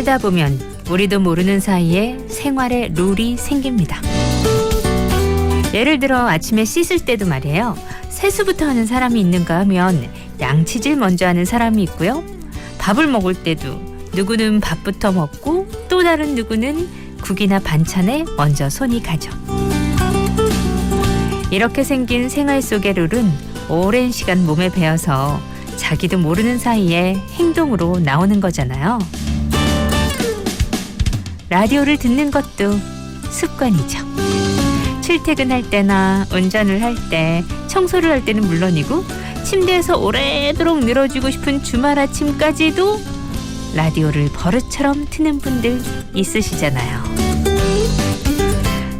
살다 보면 우리도 모르는 사이에 생활에 룰이 생깁니다. 예를 들어 아침에 씻을 때도 말이에요. 세수부터 하는 사람이 있는가 하면 양치질 먼저 하는 사람이 있고요. 밥을 먹을 때도 누구는 밥부터 먹고 또 다른 누구는 국이나 반찬에 먼저 손이 가죠. 이렇게 생긴 생활 속의 룰은 오랜 시간 몸에 배어서 자기도 모르는 사이에 행동으로 나오는 거잖아요. 라디오를 듣는 것도 습관이죠. 출퇴근할 때나 운전을 할 때, 청소를 할 때는 물론이고 침대에서 오래도록 늘어지고 싶은 주말 아침까지도 라디오를 버릇처럼 트는 분들 있으시잖아요.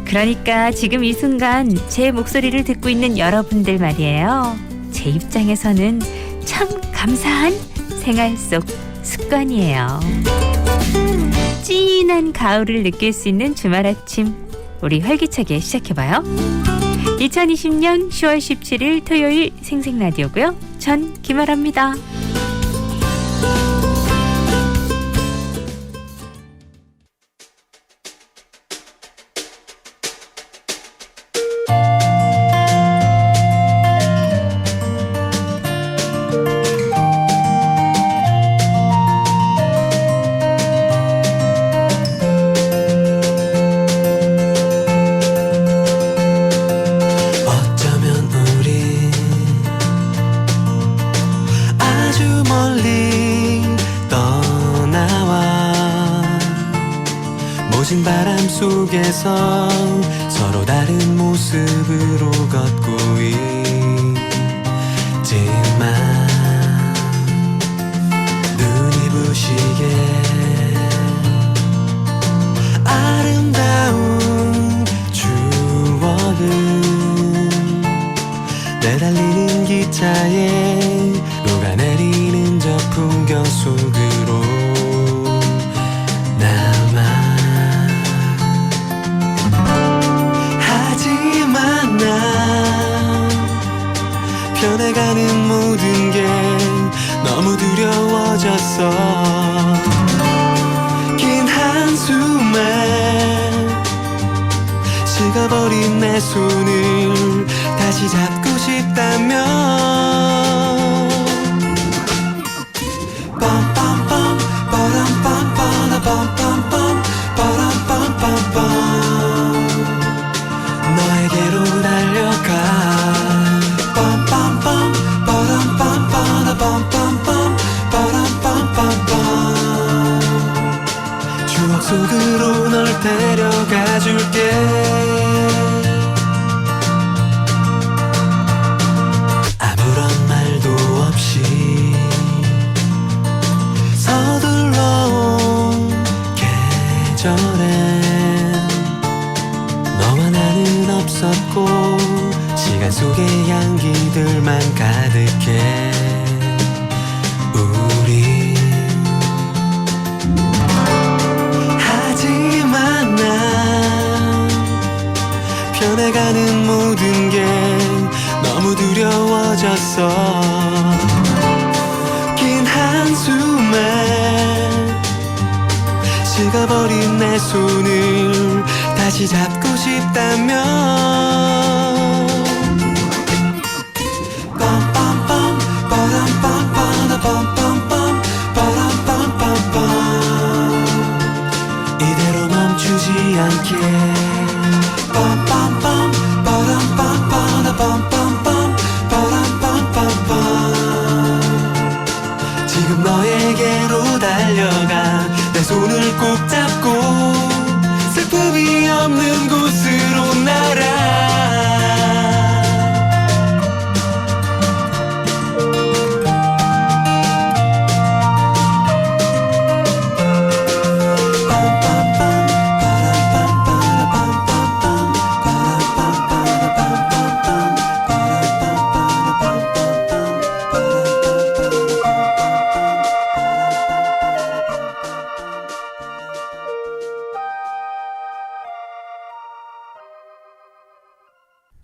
그러니까 지금 이 순간 제 목소리를 듣고 있는 여러분들 말이에요. 제 입장에서는 참 감사한 생활 속 습관이에요. 진한 가을을 느낄 수 있는 주말 아침, 우리 활기차게 시작해봐요. 2020년 10월 17일 토요일 생생라디오고요. 전 김아라입니다. 모진 바람 속에서 서로 다른 모습으로 걷고 있지만 눈이 부시게 아름다운 추억은 내달리는 기차에 녹아내리는 저 풍경 속으로 변해가는 모든 게 너무 두려워졌어. 긴 한숨에 식어버린 내 손을 다시 잡고 싶다면 빰빰빰 빠람빰빰 빰빰빰 빠람빰빰빰 너에게로 달려가. 추억 속으로 널 데려가 줄게. 아무런 말도 없이 서둘러 온 계절엔 너와 나는 없었고 시간 속의 향기들만 가득해. 우리 하지만 난 변해가는 모든 게 너무 두려워졌어. 긴 한숨에 식어버린 내 손을 다시 잡고 싶다면 이대로 멈추지 않게. 지금 너에게로 달려가. 내 손을 꼭 잡고 슬픔이 없는 곳으로 날아.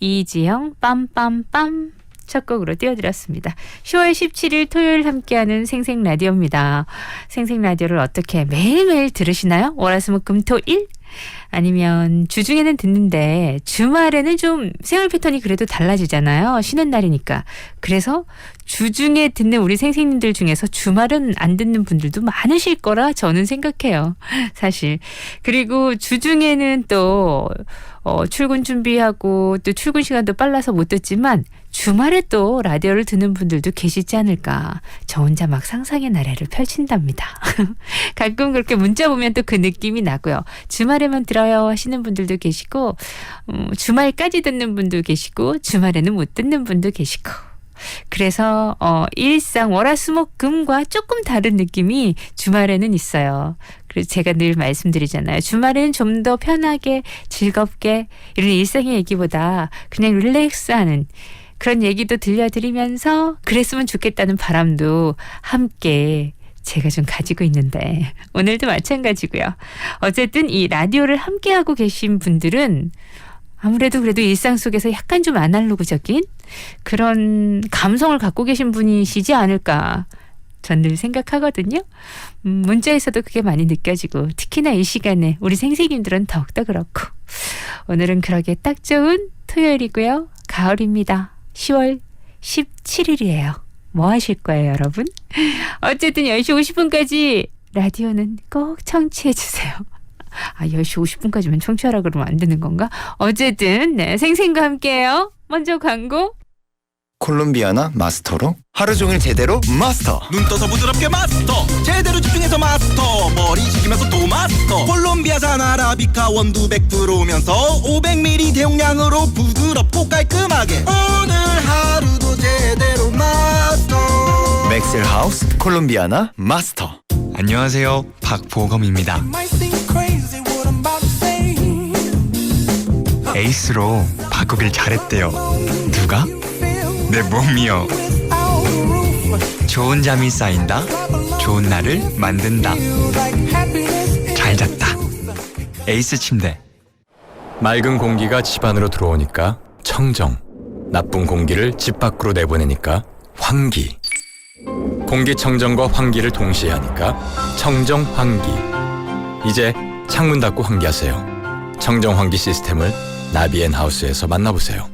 이지영 빰빰빰 첫 곡으로 띄워드렸습니다. 10월 17일 토요일 함께하는 생생라디오입니다. 생생라디오를 어떻게 매일매일 들으시나요? 월화수목금토일? 아니면 주중에는 듣는데 주말에는 좀 생활 패턴이 그래도 달라지잖아요. 쉬는 날이니까. 그래서 주중에 듣는 우리 생생님들 중에서 주말은 안 듣는 분들도 많으실 거라 저는 생각해요. 사실. 그리고 주중에는 또 출근 준비하고 또 출근 시간도 빨라서 못 듣지만 주말에 또 라디오를 듣는 분들도 계시지 않을까. 저 혼자 막 상상의 나래를 펼친답니다. 가끔 그렇게 문자 보면 또 그 느낌이 나고요. 주말에만 들어요 하시는 분들도 계시고 주말까지 듣는 분도 계시고 주말에는 못 듣는 분도 계시고 그래서 일상 월화수목금과 조금 다른 느낌이 주말에는 있어요. 그래서 제가 늘 말씀드리잖아요. 주말에는 좀 더 편하게 즐겁게 이런 일상의 얘기보다 그냥 릴렉스하는 그런 얘기도 들려드리면서 그랬으면 좋겠다는 바람도 함께 제가 좀 가지고 있는데 오늘도 마찬가지고요. 어쨌든 이 라디오를 함께하고 계신 분들은 아무래도 그래도 일상 속에서 약간 좀 아날로그적인 그런 감성을 갖고 계신 분이시지 않을까 전 늘 생각하거든요. 문자에서도 그게 많이 느껴지고 특히나 이 시간에 우리 생생님들은 더욱더 그렇고 오늘은 그러기에 딱 좋은 토요일이고요. 가을입니다. 10월 17일이에요. 뭐 하실 거예요, 여러분? 어쨌든 10시 50분까지 라디오는 꼭 청취해 주세요. 10시 50분까지만 청취하라 그러면 안 되는 건가? 어쨌든 네, 생생과 함께해요. 먼저 광고. 콜롬비아나 마스터로 하루 종일 제대로 마스터. 눈 떠서 부드럽게 마스터 제대로 집중해서 마스터 머리 식히면서 또 마스터 콜롬비아산 아라비카 원두 100%면서 500ml 대용량으로 부드럽고 깔끔하게 오늘 하루도 제대로 마스터 맥셀하우스 콜롬비아나 마스터. 안녕하세요, 박보검입니다. 에이스로 바꾸길 잘했대요. 누가? 내 몸이요. 좋은 잠이 쌓인다. 좋은 날을 만든다. 잘 잤다. 에이스 침대. 맑은 공기가 집 안으로 들어오니까 청정. 나쁜 공기를 집 밖으로 내보내니까 환기. 공기청정과 환기를 동시에 하니까 청정환기. 이제 창문 닫고 환기하세요. 청정환기 시스템을 나비앤하우스에서 만나보세요.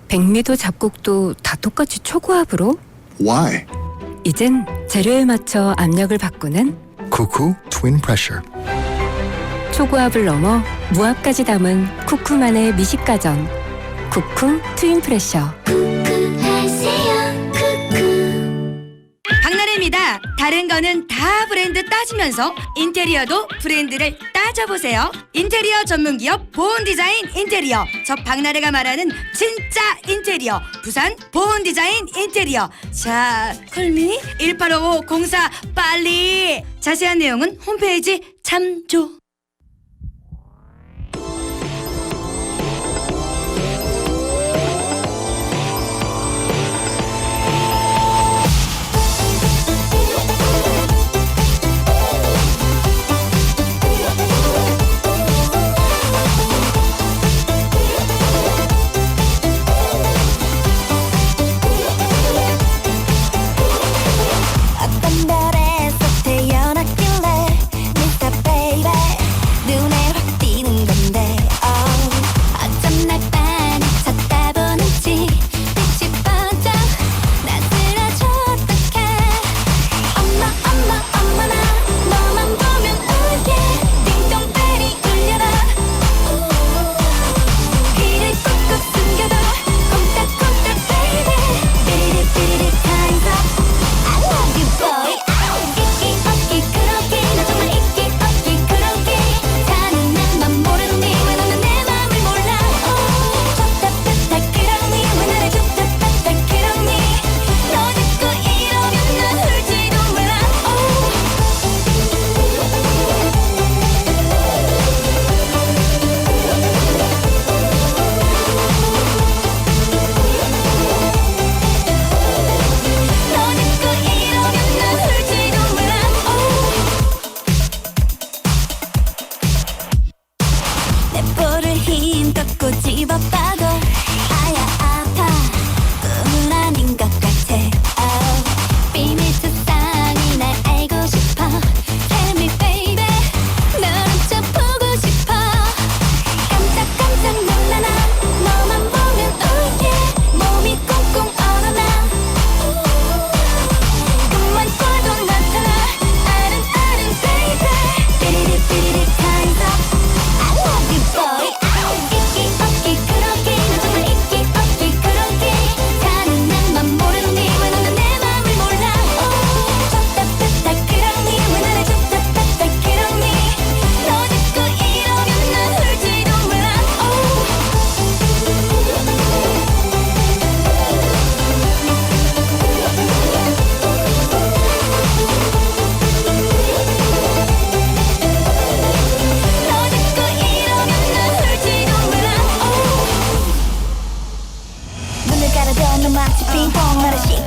백미도 잡곡도 다 똑같이 초고압으로? Why? 이젠 재료에 맞춰 압력을 바꾸는 Cuckoo Twin Pressure. 초고압을 넘어 무압까지 담은 쿠쿠만의 미식가전 쿠쿠 트윈 프레셔. 박나래입니다. 다른 거는 다 브랜드 따지면서 인테리어도 브랜드를 따져보세요. 인테리어 전문기업 보온디자인 인테리어. 저 박나래가 말하는 진짜 인테리어. 부산 보온디자인 인테리어. 자, 콜미 185504 빨리. 자세한 내용은 홈페이지 참조.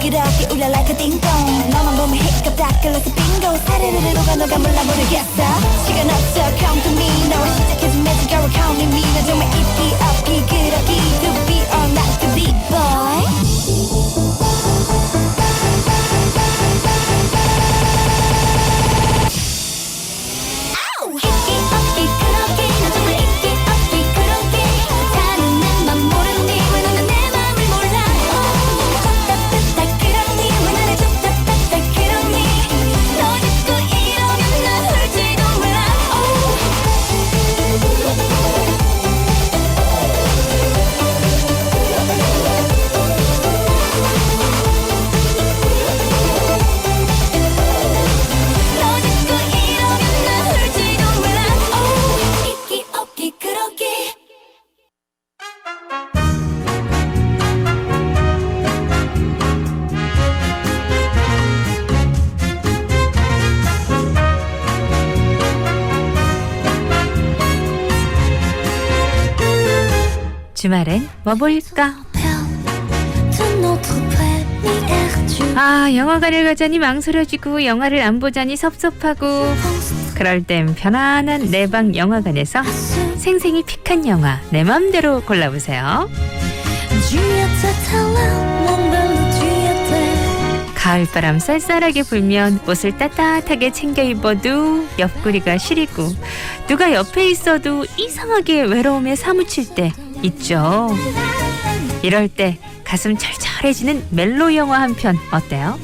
부끄럽게 울려 like a ding-dong 너만 보면 hiccup 닦을러서 bingo 사르르르 녹아 몰라 모르겠어 시간 없어 come to me 나와 시작해준 magic hour count me 나 정말 있기 없기 그러기 to be or not to be boy 있기 없기 그러기 나 정말 있기 없기 그러기 다른 맘 모르니 왜 너는 내 맘을 몰라 좋다 그러니 왜 나를 좋다 그러니 너 짓고 이러면 난 울지도 몰라 너 짓고 이러면 난 울지도 몰라 있기 없기 그러기 주말엔 뭐 볼까? 아, 영화관을 가자니 망설여지고 영화를 안 보자니 섭섭하고 그럴 땐 편안한 내 방 영화관에서 생생히 픽한 영화 내 맘대로 골라보세요. 가을바람 쌀쌀하게 불면 옷을 따뜻하게 챙겨 입어도 옆구리가 시리고 누가 옆에 있어도 이상하게 외로움에 사무칠 때 있죠. 이럴 때 가슴 철철해지는 멜로 영화 한 편 어때요?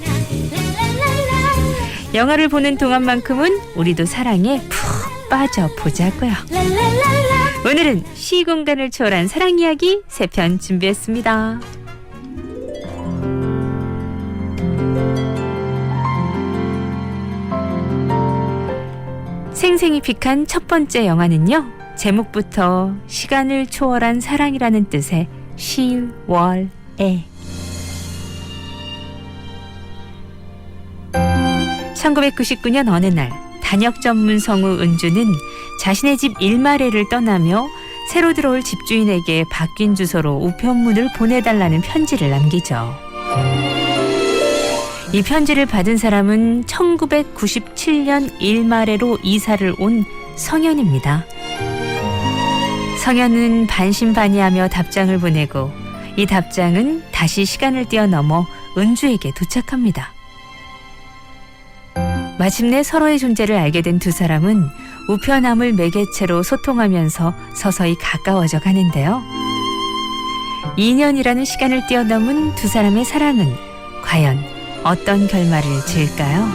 영화를 보는 동안만큼은 우리도 사랑에 푹 빠져보자고요. 오늘은 시공간을 초월한 사랑 이야기 3편 준비했습니다. 생생히 픽한 첫 번째 영화는요. 제목부터 시간을 초월한 사랑이라는 뜻의 시월에. 1999년 어느 날 단역 전문 성우 은주는 자신의 집 일마레를 떠나며 새로 들어올 집주인에게 바뀐 주소로 우편물을 보내달라는 편지를 남기죠. 이 편지를 받은 사람은 1997년 일마레로 이사를 온 성현입니다. 성현은 반신반의하며 답장을 보내고 이 답장은 다시 시간을 뛰어넘어 은주에게 도착합니다. 마침내 서로의 존재를 알게 된 두 사람은 우편함을 매개체로 소통하면서 서서히 가까워져 가는데요. 2년이라는 시간을 뛰어넘은 두 사람의 사랑은 과연 어떤 결말을 지을까요?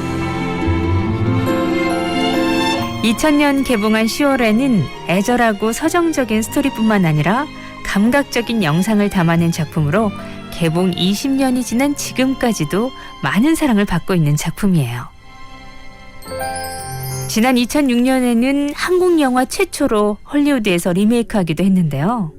2000년 개봉한 10월에는 애절하고 서정적인 스토리뿐만 아니라 감각적인 영상을 담아낸 작품으로 개봉 20년이 지난 지금까지도 많은 사랑을 받고 있는 작품이에요. 지난 2006년에는 한국 영화 최초로 헐리우드에서 리메이크하기도 했는데요.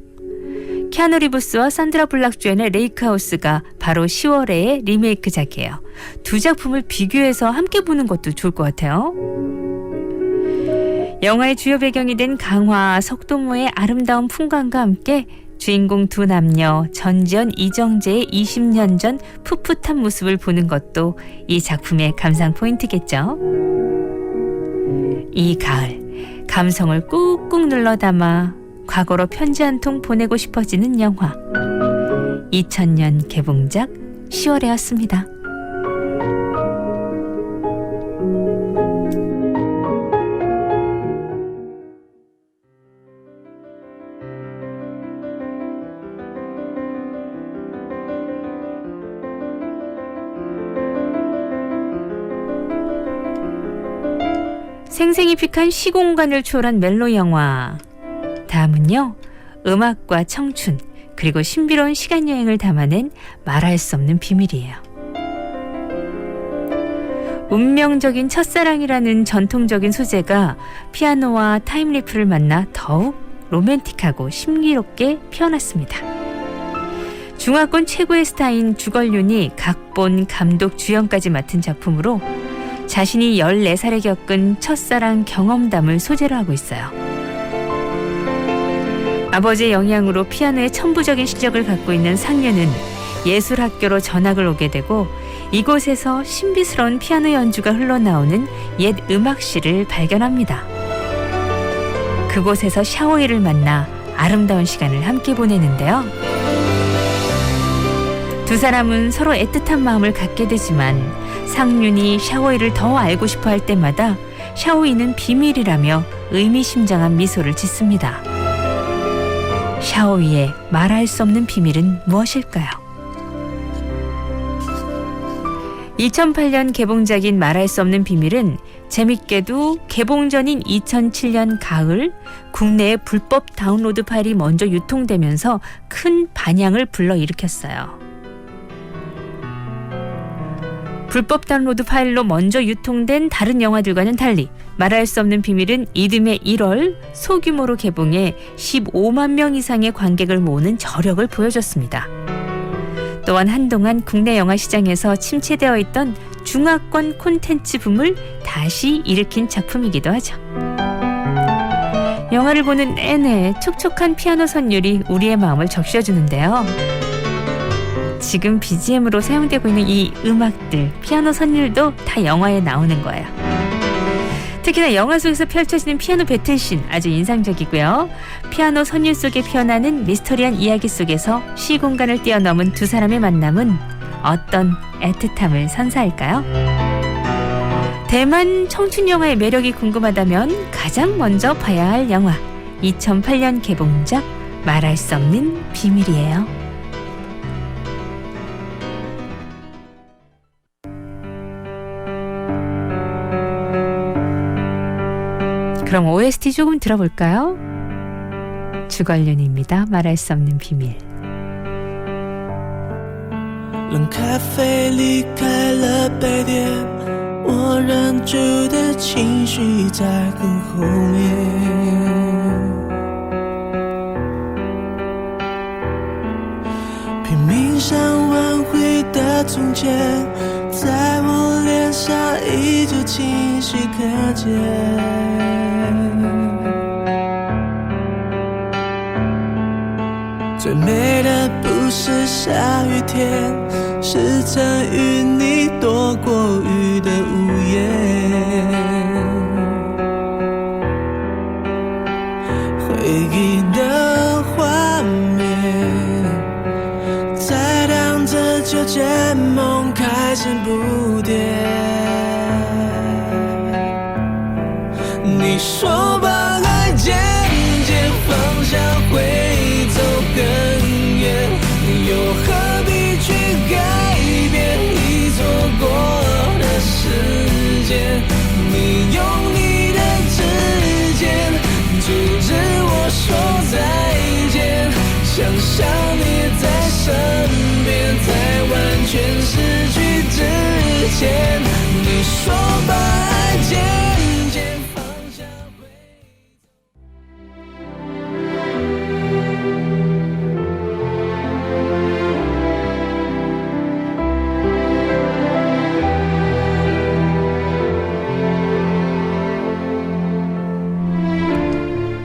키아누 리브스와 산드라 블락 주연의 레이크하우스가 바로 10월의 리메이크작이에요. 두 작품을 비교해서 함께 보는 것도 좋을 것 같아요. 영화의 주요 배경이 된 강화, 석도모의 아름다운 풍광과 함께 주인공 두 남녀 전지현, 이정재의 20년 전 풋풋한 모습을 보는 것도 이 작품의 감상 포인트겠죠. 이 가을 감성을 꾹꾹 눌러 담아 과거로 편지 한 통 보내고 싶어지는 영화 2000년 개봉작 10월에였습니다. 생생히 픽한 시공간을 초월한 멜로 영화. 다음은요. 음악과 청춘 그리고 신비로운 시간여행을 담아낸 말할 수 없는 비밀이에요. 운명적인 첫사랑이라는 전통적인 소재가 피아노와 타임리프를 만나 더욱 로맨틱하고 신비롭게 피어났습니다. 중화권 최고의 스타인 주걸륜이 각본, 감독, 주연까지 맡은 작품으로 자신이 14살에 겪은 첫사랑 경험담을 소재로 하고 있어요. 아버지의 영향으로 피아노의 천부적인 실력을 갖고 있는 상류는 예술학교로 전학을 오게 되고 이곳에서 신비스러운 피아노 연주가 흘러나오는 옛 음악실을 발견합니다. 그곳에서 샤오이를 만나 아름다운 시간을 함께 보내는데요. 두 사람은 서로 애틋한 마음을 갖게 되지만 상윤이 샤오이를 더 알고 싶어 할 때마다 샤오이는 비밀이라며 의미심장한 미소를 짓습니다. 샤오이의 말할 수 없는 비밀은 무엇일까요? 2008년 개봉작인 말할 수 없는 비밀은 재밌게도 개봉 전인 2007년 가을 국내에 불법 다운로드 파일이 먼저 유통되면서 큰 반향을 불러일으켰어요. 불법 다운로드 파일로 먼저 유통된 다른 영화들과는 달리 말할 수 없는 비밀은 이듬해 1월 소규모로 개봉해 15만 명 이상의 관객을 모으는 저력을 보여줬습니다. 또한 한동안 국내 영화 시장에서 침체되어 있던 중화권 콘텐츠 붐을 다시 일으킨 작품이기도 하죠. 영화를 보는 내내 촉촉한 피아노 선율이 우리의 마음을 적셔주는데요. 지금 BGM으로 사용되고 있는 이 음악들, 피아노 선율도 다 영화에 나오는 거예요. 특히나 영화 속에서 펼쳐지는 피아노 배틀씬 아주 인상적이고요. 피아노 선율 속에 피어나는 미스터리한 이야기 속에서 시공간을 뛰어넘은 두 사람의 만남은 어떤 애틋함을 선사할까요? 대만 청춘 영화의 매력이 궁금하다면 가장 먼저 봐야 할 영화 2008년 개봉작 말할 수 없는 비밀이에요. 그럼 OST 조금 들어볼까요? 주걸륜입니다. 말할 수 없는 비밀. 冷咖啡离开了杯垫，我忍住的情绪在很后面。拼命想挽回的从前，在我脸上依旧清晰可见。最美的不是下雨天，是曾与你躲过雨的屋檐。回忆的画面，在荡着秋千，梦开成不变。你说把爱渐渐放下会走更远，又何必去改变已错过的时间？你用你的指尖阻止我说再见，想象你在身边，在完全失去之前。你说把爱渐渐放下会。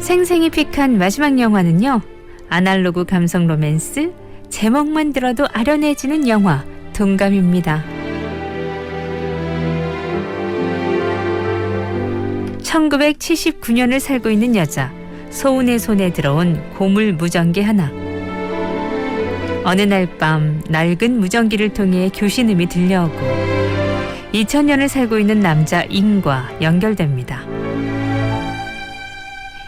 생생히 픽한 마지막 영화는요. 아날로그 감성 로맨스, 제목만 들어도 아련해지는 영화 동감입니다. 1979년을 살고 있는 여자, 소은의 손에 들어온 고물 무전기 하나. 어느 날 밤 낡은 무전기를 통해 교신음이 들려오고 2000년을 살고 있는 남자 인과 연결됩니다.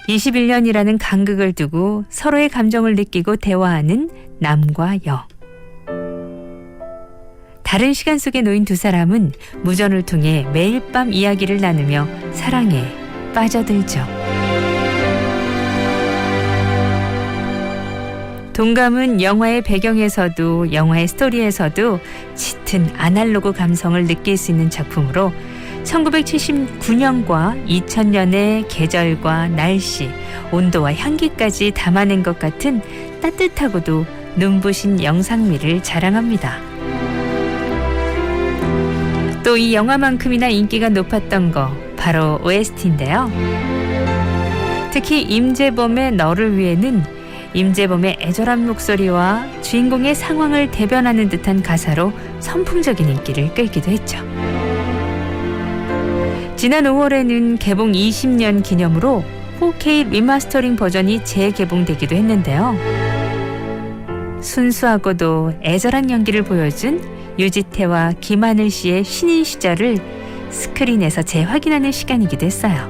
21년이라는 간극을 두고 서로의 감정을 느끼고 대화하는 남과 여. 다른 시간 속에 놓인 두 사람은 무전을 통해 매일 밤 이야기를 나누며 사랑에 빠져들죠. 동감은 영화의 배경에서도 영화의 스토리에서도 짙은 아날로그 감성을 느낄 수 있는 작품으로 1979년과 2000년의 계절과 날씨, 온도와 향기까지 담아낸 것 같은 따뜻하고도 눈부신 영상미를 자랑합니다. 또 이 영화만큼이나 인기가 높았던 거 바로 OST인데요. 특히 임재범의 너를 위해는 임재범의 애절한 목소리와 주인공의 상황을 대변하는 듯한 가사로 선풍적인 인기를 끌기도 했죠. 지난 5월에는 개봉 20년 기념으로 4K 리마스터링 버전이 재개봉되기도 했는데요. 순수하고도 애절한 연기를 보여준 유지태와 김하늘 씨의 신인 시절을 스크린에서 재확인하는 시간이기도 했어요.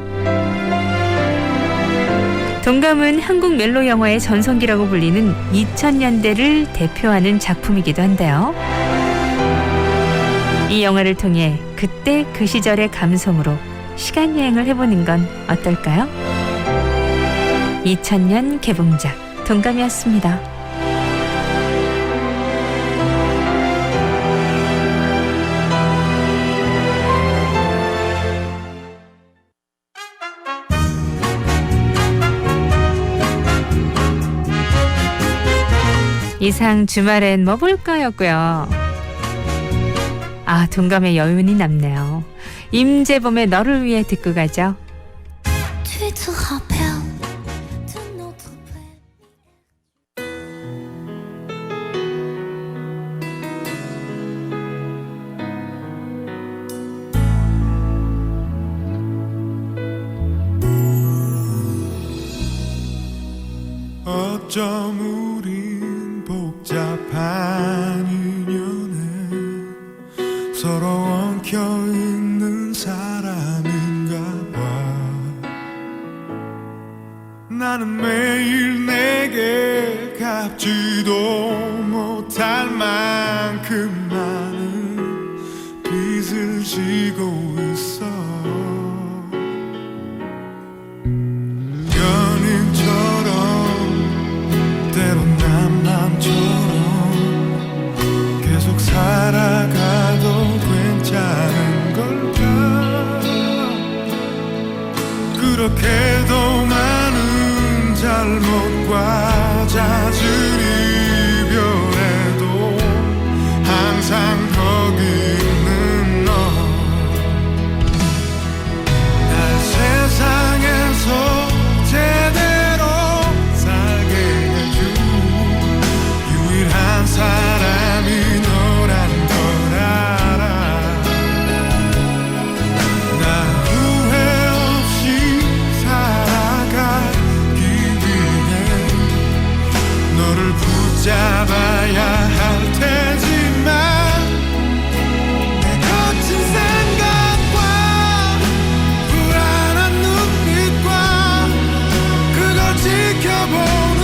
동감은 한국 멜로 영화의 전성기라고 불리는 2000년대를 대표하는 작품이기도 한데요. 이 영화를 통해 그때 그 시절의 감성으로 시간 여행을 해보는 건 어떨까요? 2000년 개봉작 동감이었습니다. 이상 주말엔 뭐 볼까였고요. 아, 동감의 여운이 남네요. 임재범의 너를 위해 듣고 가죠. Tu te rappelles de notre 어쩜 우린 복잡한 인연에 서로 엉켜있는 사람인가 봐. 나는 매일 내게 갚지도 못할 만큼 많은 빚을 지고 있어. 때론 난 맘처럼 계속 살아가도 괜찮은 걸까. 그렇게도 많은 잘못과 잦은 이별에도 항상 거기 있는 너. 날 세상에서 제대로 살게 유일한 사람이 너란 걸 알아. 나 후회 없이 살아가기 위해 너를 붙잡아야 할 테지만 내 거친 생각과 불안한 눈빛과 그걸 지켜보는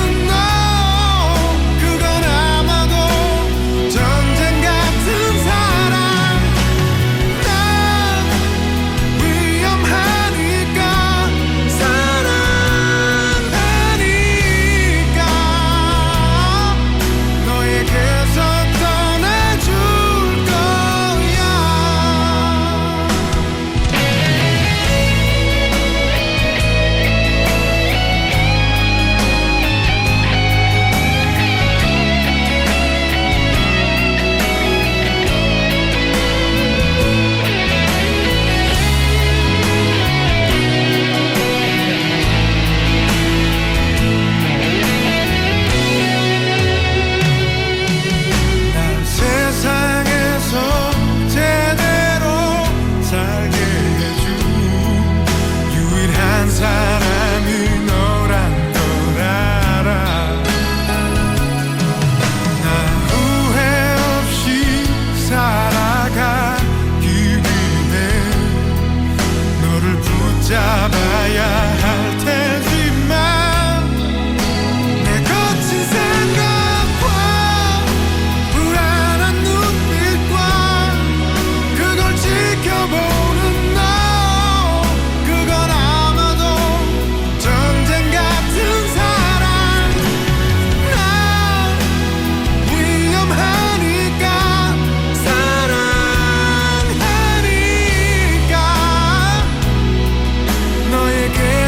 너에게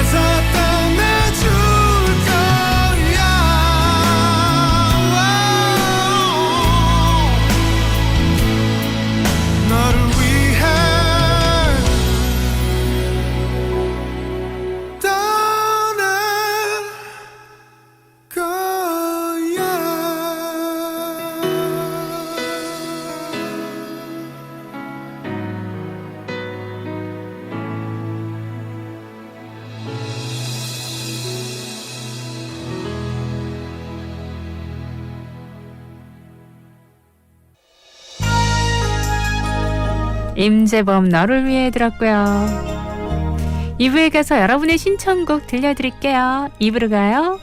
임재범 너를 위해 들었고요. 2부에 가서 여러분의 신청곡 들려드릴게요. 2부로 가요.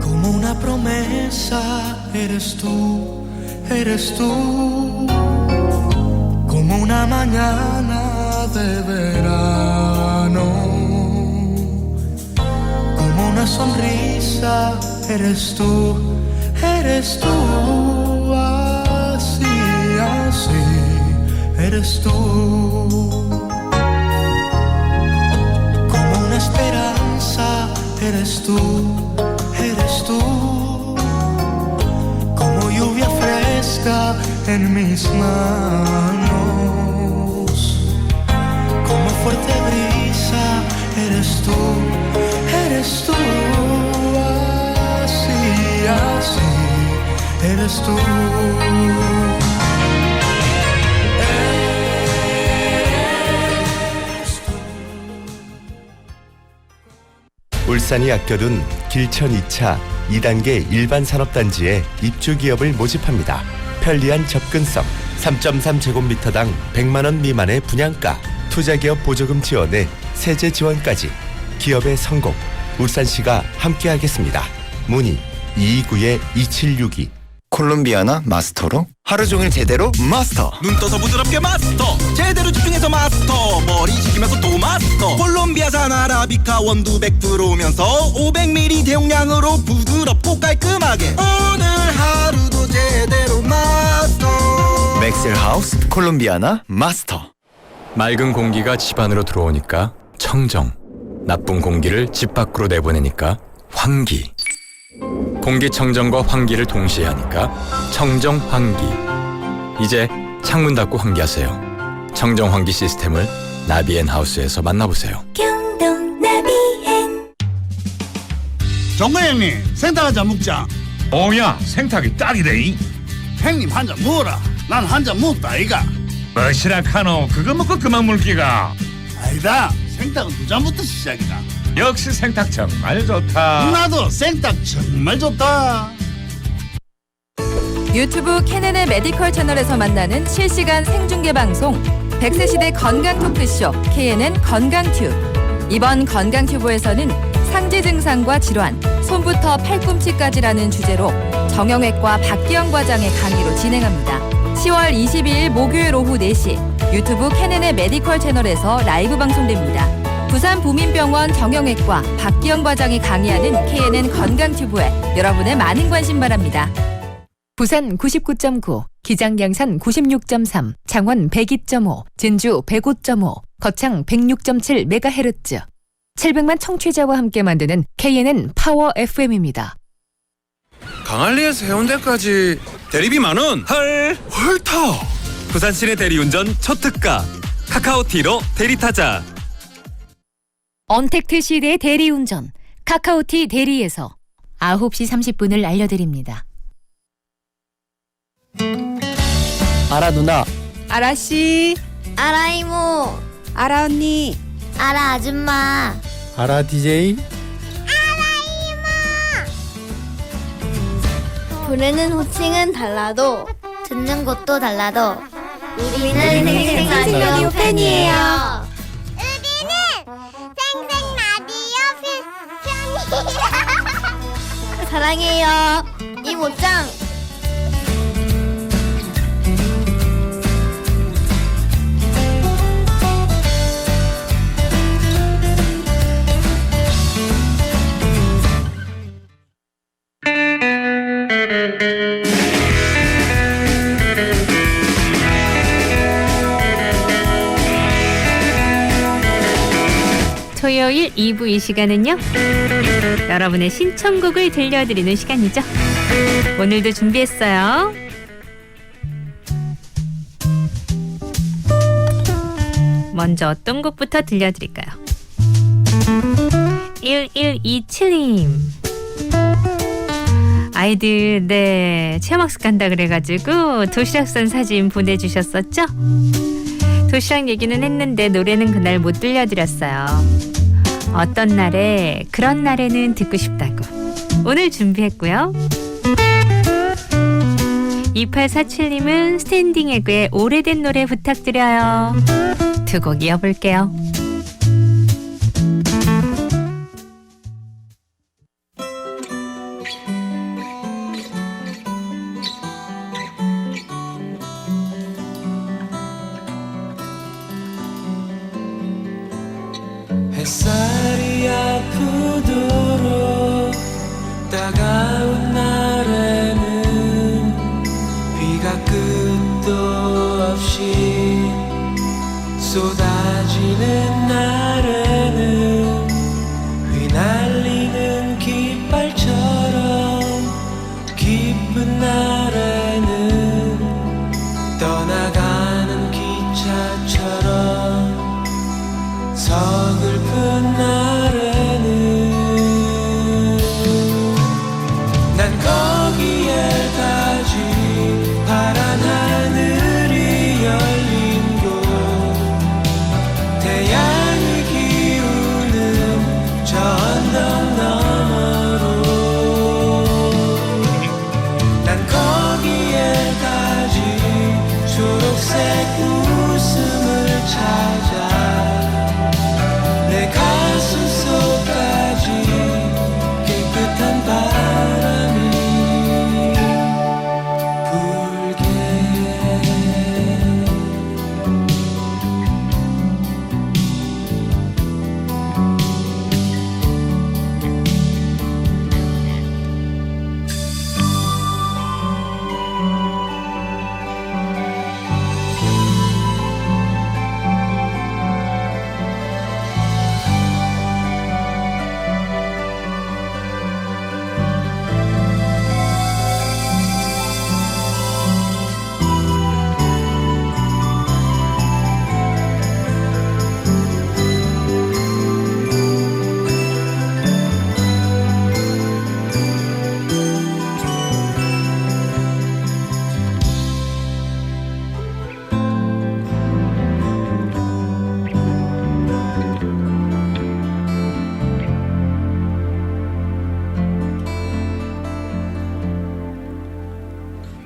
Como una promesa eres tú, como una mañana de verano, como una sonrisa eres tú, así, así eres tú, como una esperanza eres tú, como lluvia fresca en mis manos, como fuerte brisa eres tú, así, así eres tú. 울산이 아껴둔 길천 2차 2단계 일반 산업단지에 입주 기업을 모집합니다. 편리한 접근성, 3.3제곱미터당 100만 원 미만의 분양가, 투자기업 보조금 지원에 세제 지원까지 기업의 성공, 울산시가 함께하겠습니다. 문의 229-2762. 콜롬비아나 마스터로 하루 종일 제대로 마스터. 눈 떠서 부드럽게 마스터 제대로 집중해서 마스터 머리 식히면서 또 마스터 콜롬비아산 아라비카 원두 100%면서 500ml 대용량으로 부드럽고 깔끔하게 오늘 하루도 제대로 마스터 맥셀 하우스 콜롬비아나 마스터. 맑은 공기가 집 안으로 들어오니까 청정, 나쁜 공기를 집 밖으로 내보내니까 환기. 공기청정과 환기를 동시에 하니까 청정환기. 이제 창문 닫고 환기하세요. 청정환기 시스템을 나비앤하우스에서 만나보세요. 경동 나비엔 정구 형님 생닭 한잔 먹자. 오야 생닭이 딱이래. 형님 한 잔 먹어라. 난 한 잔 먹다 아이가. 뭐시라 카노 그거 먹고 그만 물기가. 아니다. 생닭은 두 잔부터 시작이다. 역시 생닭 정말 좋다. 나도 생닭 정말 좋다. 유튜브 캐넨의 메디컬 채널에서 만나는 실시간 생중계 방송 100세 시대 건강 토크쇼 KNN 건강튜브. 이번 건강튜브에서는 상지 증상과 질환, 손부터 팔꿈치까지라는 주제로 정형외과 박기영 과장의 강의로 진행합니다. 10월 22일 목요일 오후 4시 유튜브 캐넨의 메디컬 채널에서 라이브 방송됩니다. 부산 부민병원 정형외과 박기영 과장이 강의하는 KNN 건강튜브에 여러분의 많은 관심 바랍니다. 부산 99.9, 기장양산 96.3, 창원 102.5, 진주 105.5, 거창 106.7MHz. 700만 청취자와 함께 만드는 KNN 파워 FM입니다. 강한리에서 해운대까지 대리비 만원. 헐 헐타. 부산 시내 대리운전 첫 특가 카카오티로 대리 타자. 언택트 시대의 대리운전 카카오티 대리에서 9시 30분을 알려드립니다. 알아 누나. 아라 씨, 아라 이모 아라 언니, 아라 아줌마 알아 DJ. 부르는 호칭은 달라도 듣는 곳도 달라도 우리는 생생 라디오 팬이에요. 생생 라디오 팬이에요. 사랑해요 이모짱. 토요일 2부 이 시간은요, 여러분의 신청곡을 들려드리는 시간이죠. 오늘도 준비했어요. 먼저 어떤 곡부터 들려드릴까요? 1127님. 아이들 체험학습 간다 그래가지고 도시락 싼 사진 보내주셨었죠? 도시락 얘기는 했는데 노래는 그날 못 들려드렸어요. 어떤 날에 그런 날에는 듣고 싶다고 오늘 준비했고요. 2847님은 스탠딩 에그의 오래된 노래 부탁드려요. 두 곡 이어볼게요. 햇살이 아프도록 따가운 날에는 비가 끝도 없이 쏟아지는 날에는 휘날리는 깃발처럼 기쁜 날에는 떠나가는 기차처럼 서글픈 날에는 난 거기에 가지 파란 하늘이 열린 곳 태양이 기우는 저 언덕 너머로 난 거기에 가지 초록색 웃음을 찾아 내 가슴 속까지 깨끗한 바람이 불게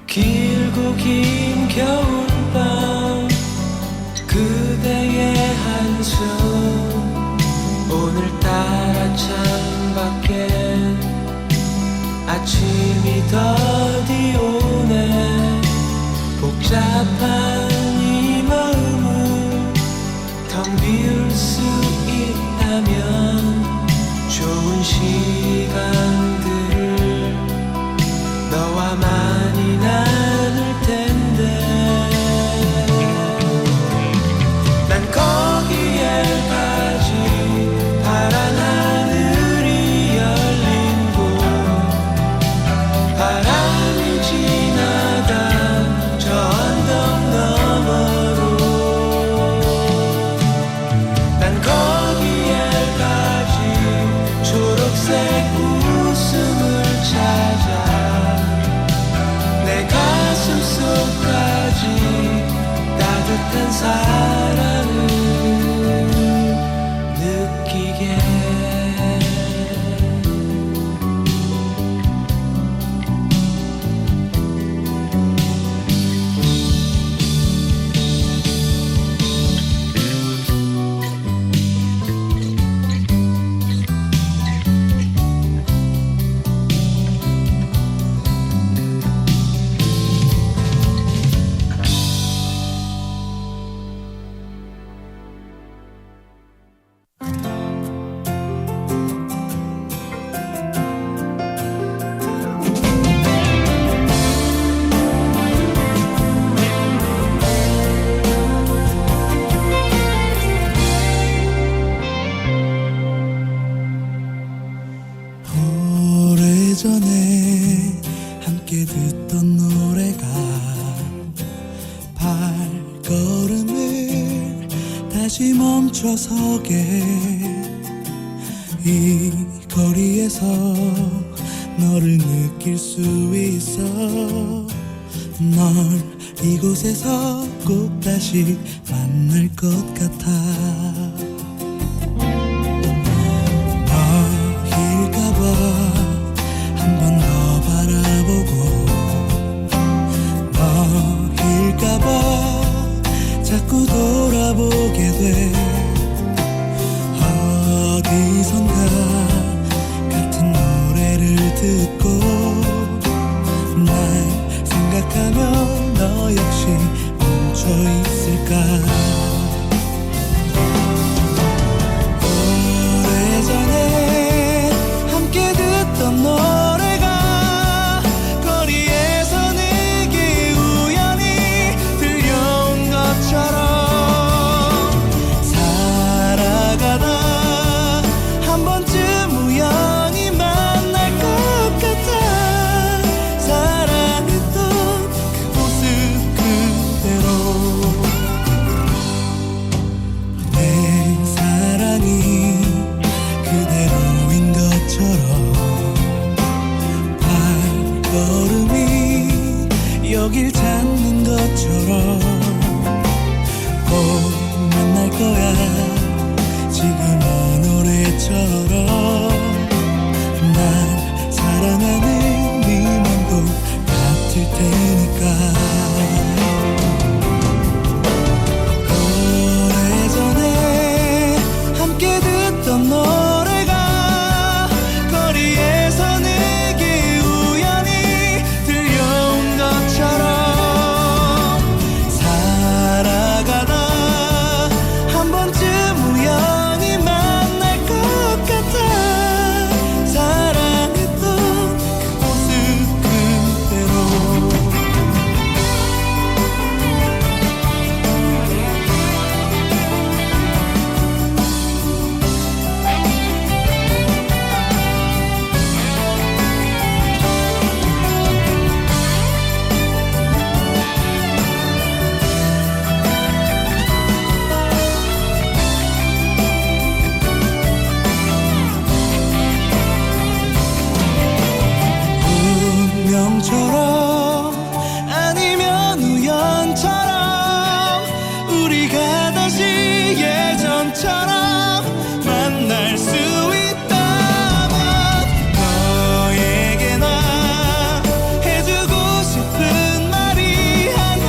길고 긴 겨울밤 그대의 한숨 오늘따라 창밖엔 아침이 더디 오네 복잡한 이 마음을 텅 비울 수 있다면 좋은 시간들을 너와 많이 나눌 텐데 난 거기에 가지 파란 하늘이 열린 곳 바람이 지나간 저 언덕 너머로 난 거기에 가지 초록색 웃음을 찾아 내 가슴 속까지 따뜻한 사랑을 느끼게 오래전에 함께 듣던 노래가 발걸음을 다시 멈춰서게 이 거리에서 너를 느낄 수 있어 널 이곳에서 꼭 다시 만날 것 같아 너일까봐 한 번 더 바라보고 자꾸 돌아보게 돼. 어디선가 같은 노래를 듣고 날 생각하며 너 역시 멈춰 있을까. 오래전에 함께 듣던 노래가 거리에서 내게 우연히 들려온 것처럼 살아가다 한 번쯤 우연히 만날 것 같아. 사랑했던 그 모습 그대로 내 사랑이 그대로인 것처럼 발걸음이 여길 찾는 것처럼 꼭 만날 거야. 지금 이 노래처럼 날 사랑하는 네 맘도 같을 테니까. 오래전에 함께 듣던 노래가 거리에서 내게 우연히 들려온 것처럼 살아가다 한 번쯤 우연히 만날 것 같아. 사랑했던 그 모습 그대로 운명처럼 아니면 우연처럼 우리가 다시 예전처럼 만날 수 있다면 너에게 나 해주고 싶은 말이 하나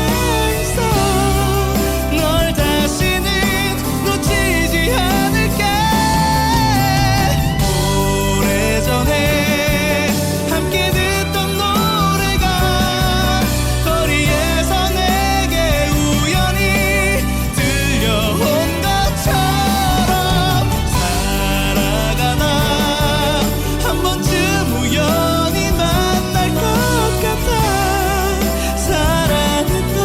있어. 널 다시는 놓치지 않을게. 오래전에 함께 듣던 노래가 거리에서 내게 우연히 들려온 것처럼 살아가다 한 번쯤 우연히 만날 것 같아. 사랑했던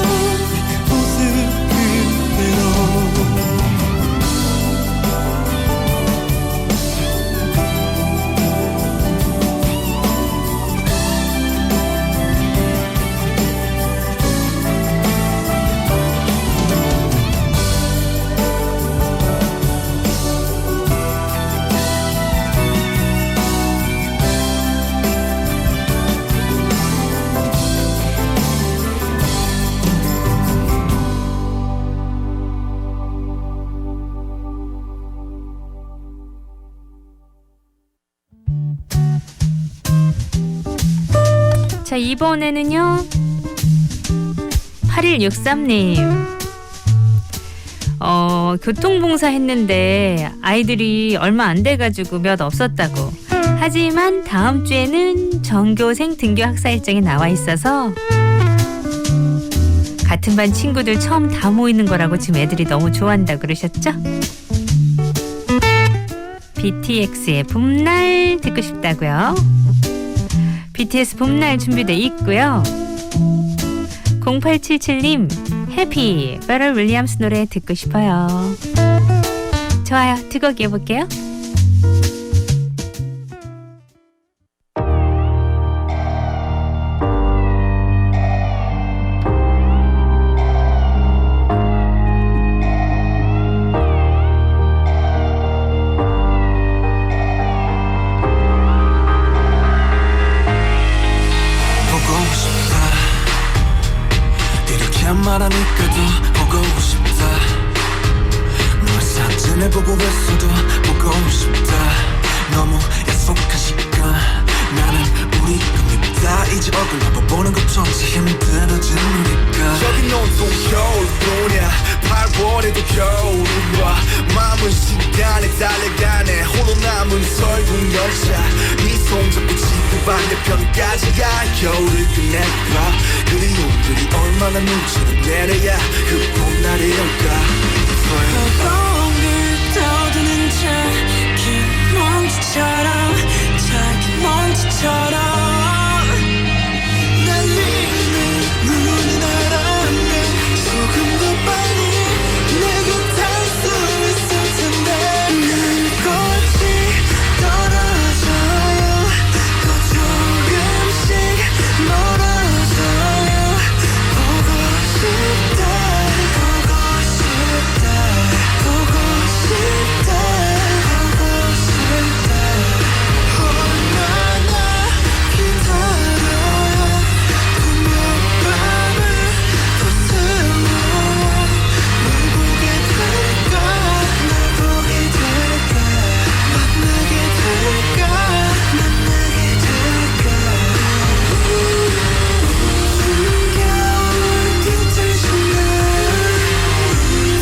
그 모습 그대로 자, 이번에는요 8163님 교통봉사 했는데 아이들이 얼마 안 돼가지고 몇 없었다고. 하지만 다음 주에는 전교생 등교 학사 일정이 나와 있어서 같은 반 친구들 처음 다 모이는 거라고 지금 애들이 너무 좋아한다고 그러셨죠? BTX의 봄날 듣고 싶다고요? BTS 봄날 준비돼 있고요. 0877님 해피 페럴 윌리엄스 노래 듣고 싶어요. 좋아요. 두 곡 이어볼게요. 말하니까 더 보고 싶다. 너의 사진을 보고 있어도 보고 싶다. 너무 약속한 시간 나는 우리 겁니다. 이제 얼굴 한번 보는 것조차 힘들어진 우리가. 저기 온통 겨울뿐이야. 시간에 달려가네 홀로 남은 설국 열차 이 손잡고 지구 반대편까지가 겨울을 끝낼까 그리움들이 얼마나 눈치를 내려야 그 봄날이 올까 거공을 떠드는 작은 먼지처럼 작은 먼지처럼 날리는 눈이 날아오면 조금 더 빨리 내 곁 닿을 수 있을 텐데 눈꽃이 떨어져요 또 조금씩 멀어져요 보고 싶다 보고 싶다 보고 싶다 보고 싶다 얼마나 기다려요 또 몇 밤을 또 세워요 널 보게 될까 날 보게 될까 만나게 될까 만나게 될까 겨울 뒤틀리면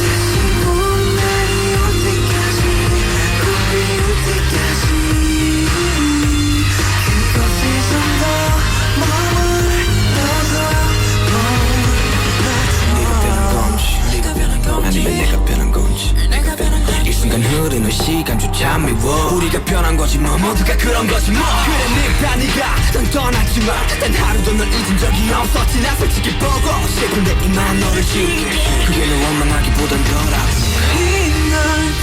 다시 봄날이 올 때까지 봄이 올 때까지 그곳에서 더 머물러서 네가 변한 건지 아니면 내가 변한 건지 이 순간 흐르는 시간조차 미워 우리가 변한 거지 뭐 모두가 그런 거지 뭐 그래 네가 넌 떠났지만 단 하루도 널 잊은 적이 없었지 난 솔직히 보고 싶은데 이만 너를 지울게 그게 널 원망하기보단 덜 아프네 이날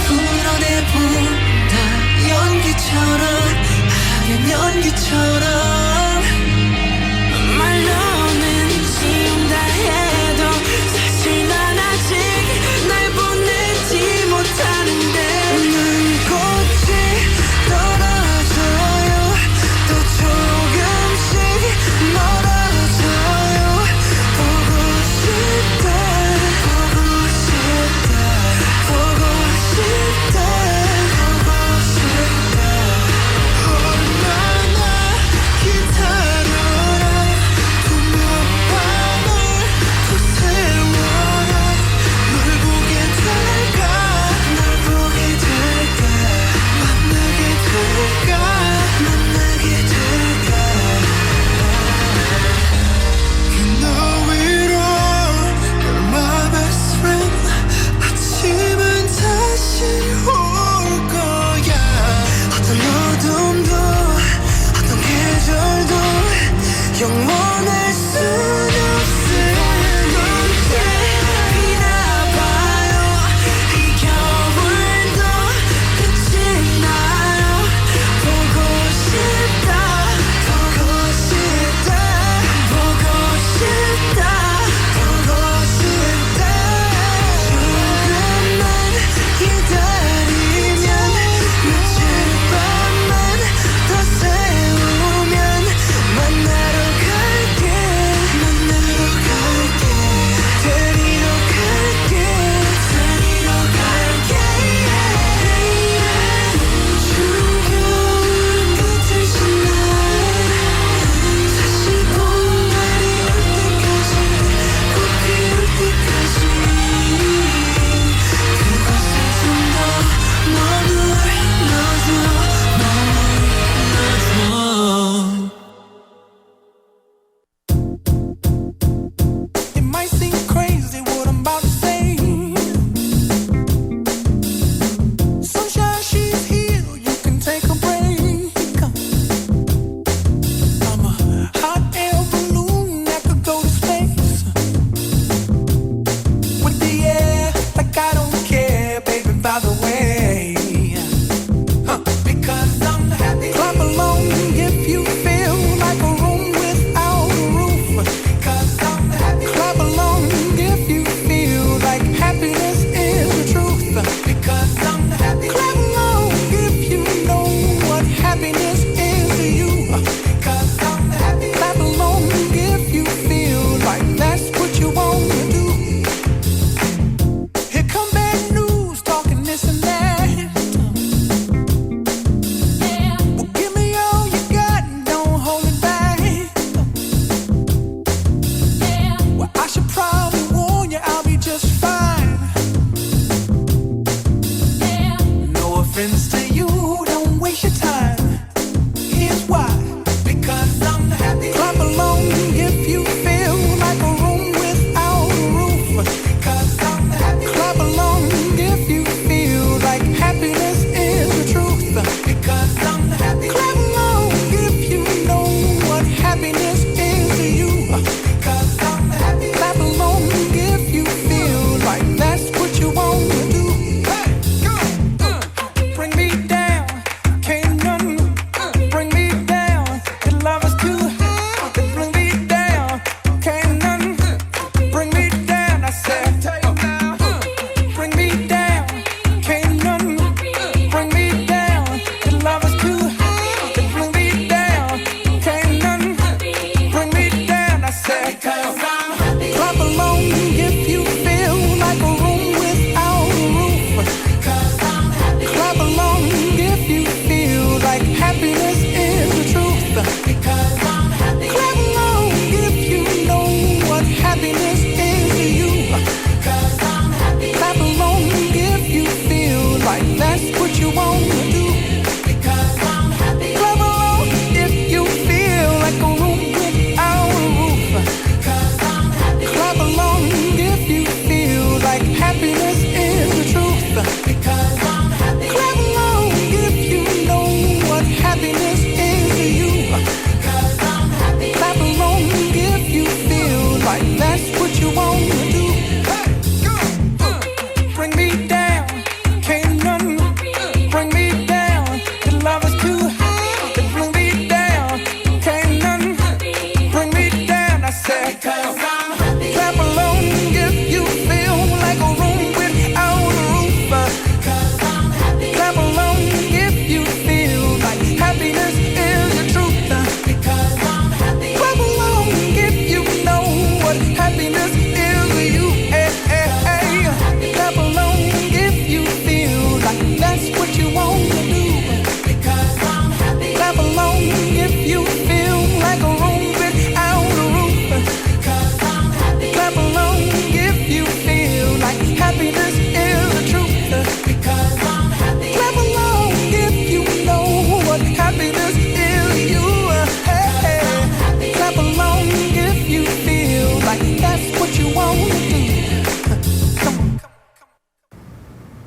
풀어내본다 연기처럼 하얀 연기처럼 말로는 지운다 해도 사실 난 아직 날 보내지 못하는데 눈꽃이 떨어져요 또 조금씩 멀어져요 보고 싶다 보고 싶다 보고 싶다 보고 싶다 얼마나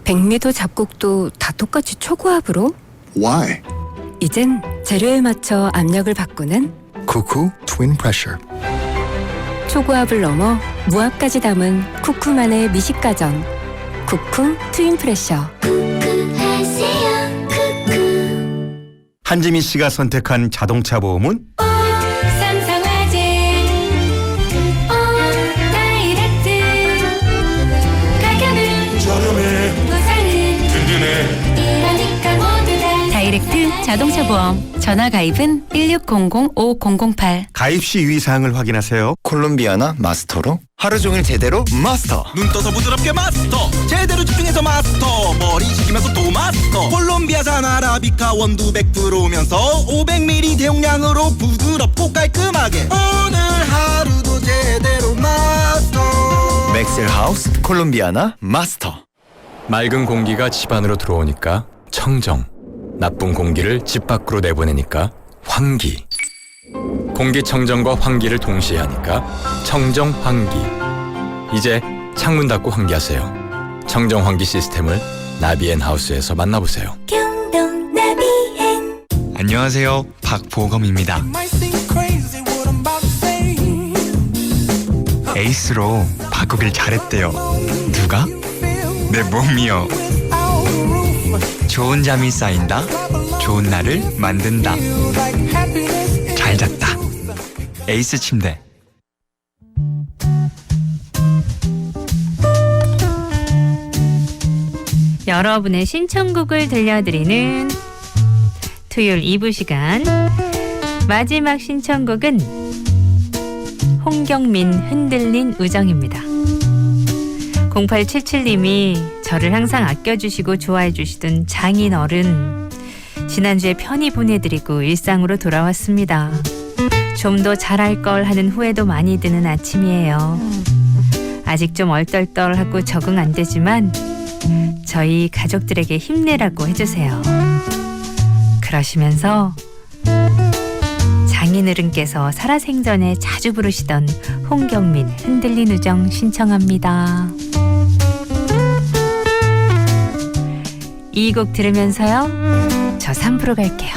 백미도 잡곡도 다 똑같이 초고압으로? Why? 이젠 재료에 맞춰 압력을 바꾸는 Cuckoo Twin Pressure. 초고압을 넘어 무압까지 담은 쿠쿠만의 미식가전. 쿠쿠 트윈 프레셔. 하세요 쿠쿠 한지민 씨가 선택한 자동차 보험은 삼성화재 다이렉트 가격은 저렴해 보상은 든든해 이러니까 모두 다 다이렉트 자동차 보험. 전화 가입은 1600-5008. 가입 시 유의사항을 확인하세요. 콜롬비아나 마스터로 하루 종일 제대로 마스터. 눈 떠서 부드럽게 마스터, 제대로 집중해서 마스터, 머리 식히면서 또 마스터. 콜롬비아산 아라비카 원두 100%면서 500ml 대용량으로 부드럽고 깔끔하게 오늘 하루도 제대로 마스터. 맥셀하우스 콜롬비아나 마스터. 맑은 공기가 집 안으로 들어오니까 청정, 나쁜 공기를 집 밖으로 내보내니까 환기. 공기청정과 환기를 동시에 하니까 청정환기. 이제 창문 닫고 환기하세요. 청정환기 시스템을 나비앤하우스에서 만나보세요. 경동 나비엔 안녕하세요, 박보검입니다. 에이스로 바꾸길 잘했대요. 누가? 내 몸이요. 좋은 잠이 쌓인다, 좋은 날을 만든다. 잘 잤다. 에이스 침대. 여러분의 신청곡을 들려드리는 토요일 2부 시간. 마지막 신청곡은 홍경민 흔들린 우정입니다. 0877님이 저를 항상 아껴주시고 좋아해주시던 장인어른, 지난주에 편히 보내드리고 일상으로 돌아왔습니다. 좀 더 잘할 걸 하는 후회도 많이 드는 아침이에요. 아직 좀 얼떨떨하고 적응 안 되지만 저희 가족들에게 힘내라고 해주세요. 그러시면서 장인어른께서 살아생전에 자주 부르시던 홍경민 흔들린 우정 신청합니다. 이 곡 들으면서요, 저 3부로 갈게요.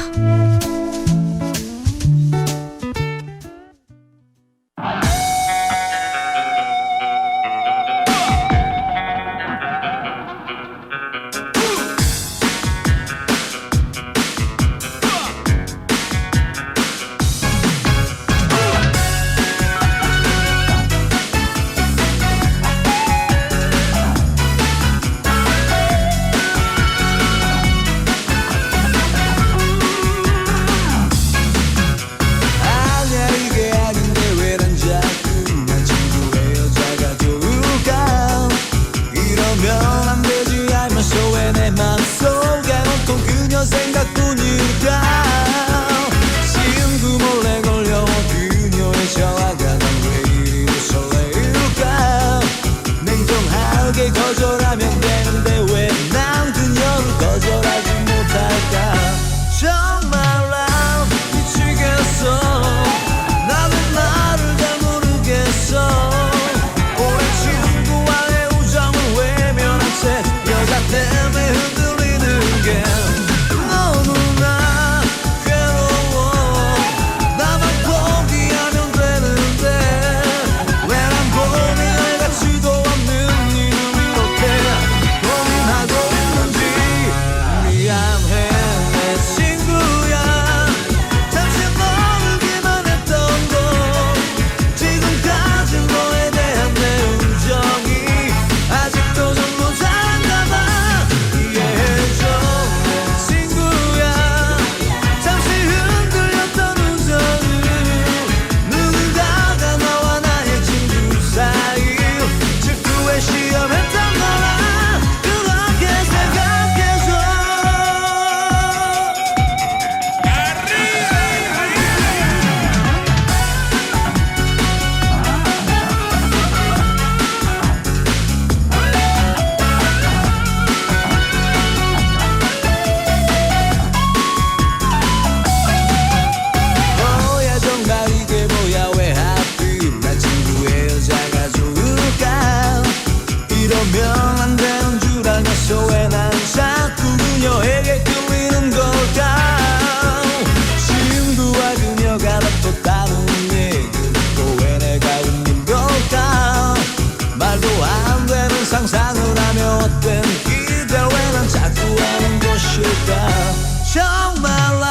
정말 난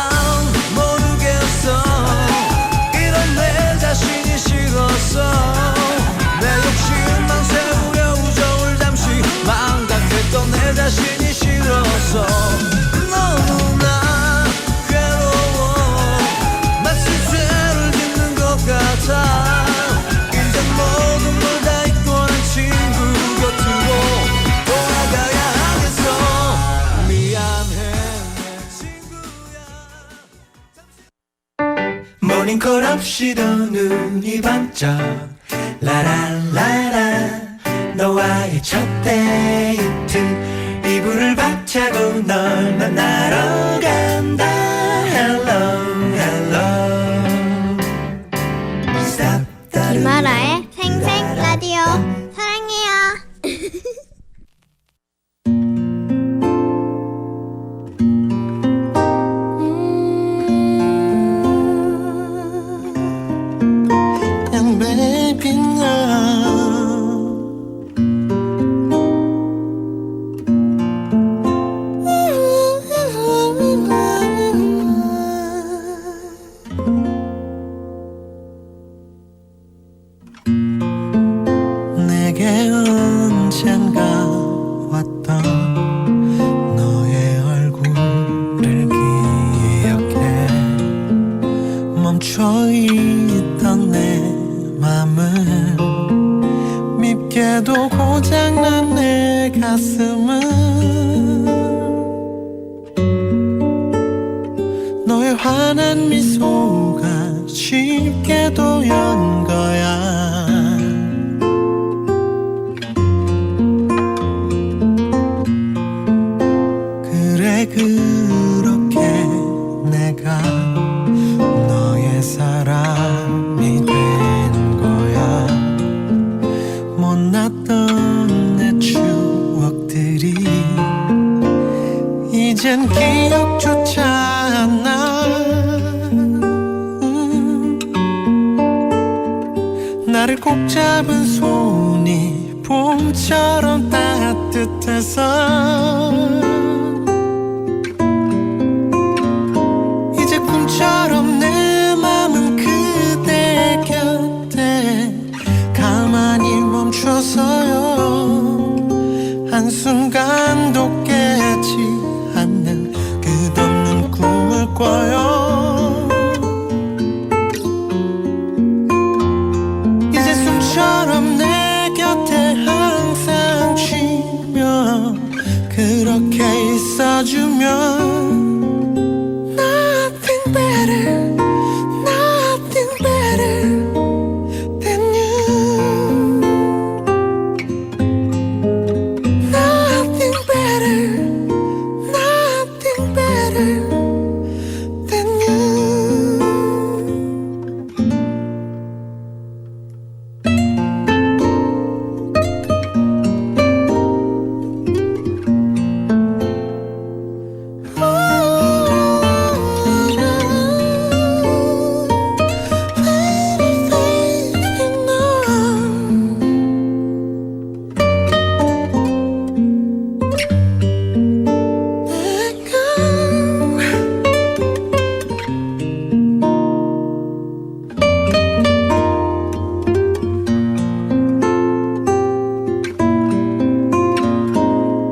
모르겠어 이런 내 자신이 싫었어 내 욕심만 세우려 우정을 잠시 망각했던 내 자신이 싫었어 너무나 괴로워 마치 죄를 짓는 것 같아 이제 모든 걸 다 잊고 난 친구 곁으로 돌아가야 하겠어 미안해 모닝콜 없이도 눈이 번쩍 라라라라 너와의 첫 데이트 이불을 박차고 널 만나러 간다 Hello Hello Stop 김아라의 생생 라디오 사랑해요. And baby now 내게 언젠가 왔던 너의 얼굴을 기억해 멈춰있던 내 맘을 밉게도 고장난 내 가슴을 너의 환한 미소가 쉽게도 연 거야 그래 그렇게 내가 너의 사람이 된 거야 못났던 내 추억들이 이젠 기억조차 안 나 나를 꼭 잡은 손이 봄처럼 따뜻해서 이제 꿈처럼 내 맘은 그대 곁에 가만히 멈춰서요 한순간도 깨지 않는 끝없는 꿈을 꿔요 이제 숨처럼 내 곁에 항상 쉬며 그렇게 있어주면 Nothing better, nothing better than you Nothing better, nothing better than you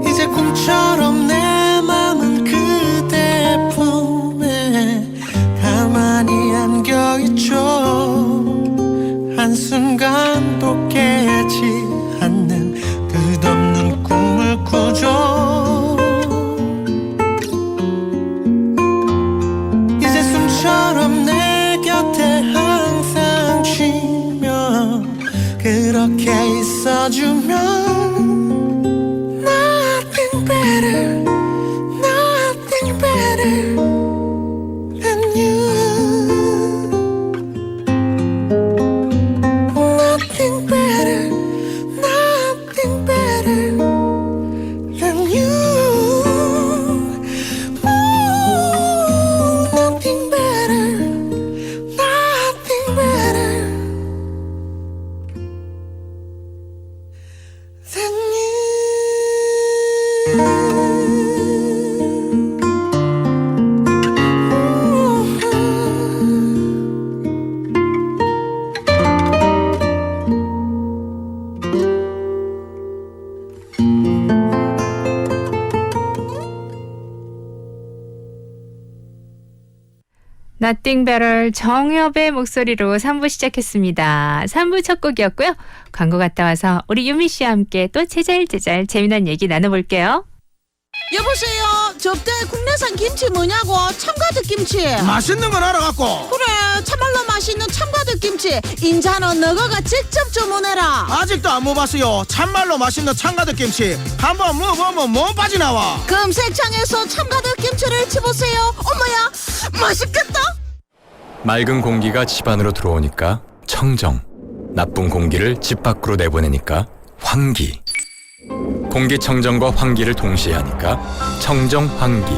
이제 꿈처럼 내 맘은 그대 품에 가만히 안겨있죠 한순간도 깨지 않는 끝없는 꿈을 꾸죠 이제 숨처럼 내 곁에 항상 쉬며 그렇게 있어주면 Nothing better, nothing better than you Nothing better, nothing better than you Ooh, nothing better, nothing better than you Nothing Better 정엽의 목소리로 3부 시작했습니다. 3부 첫 곡이었고요. 광고 갔다 와서 우리 유미 씨와 함께 또 제잘제잘 재미난 얘기 나눠볼게요. 여보세요. 접대 국내산 김치 뭐냐고. 참가득 김치. 맛있는 걸 알아갖고. 그래 참말로 맛있는 참가득 김치. 인자는 너가 직접 주문해라. 아직도 안 먹어봤어요. 참말로 맛있는 참가득 김치. 한번 먹어보면 못 빠져나와. 검색창에서 참가득 김치를 치보세요. 엄마야 맛있겠다. 맑은 공기가 집 안으로 들어오니까 청정, 나쁜 공기를 집 밖으로 내보내니까 환기. 공기청정과 환기를 동시에 하니까 청정환기.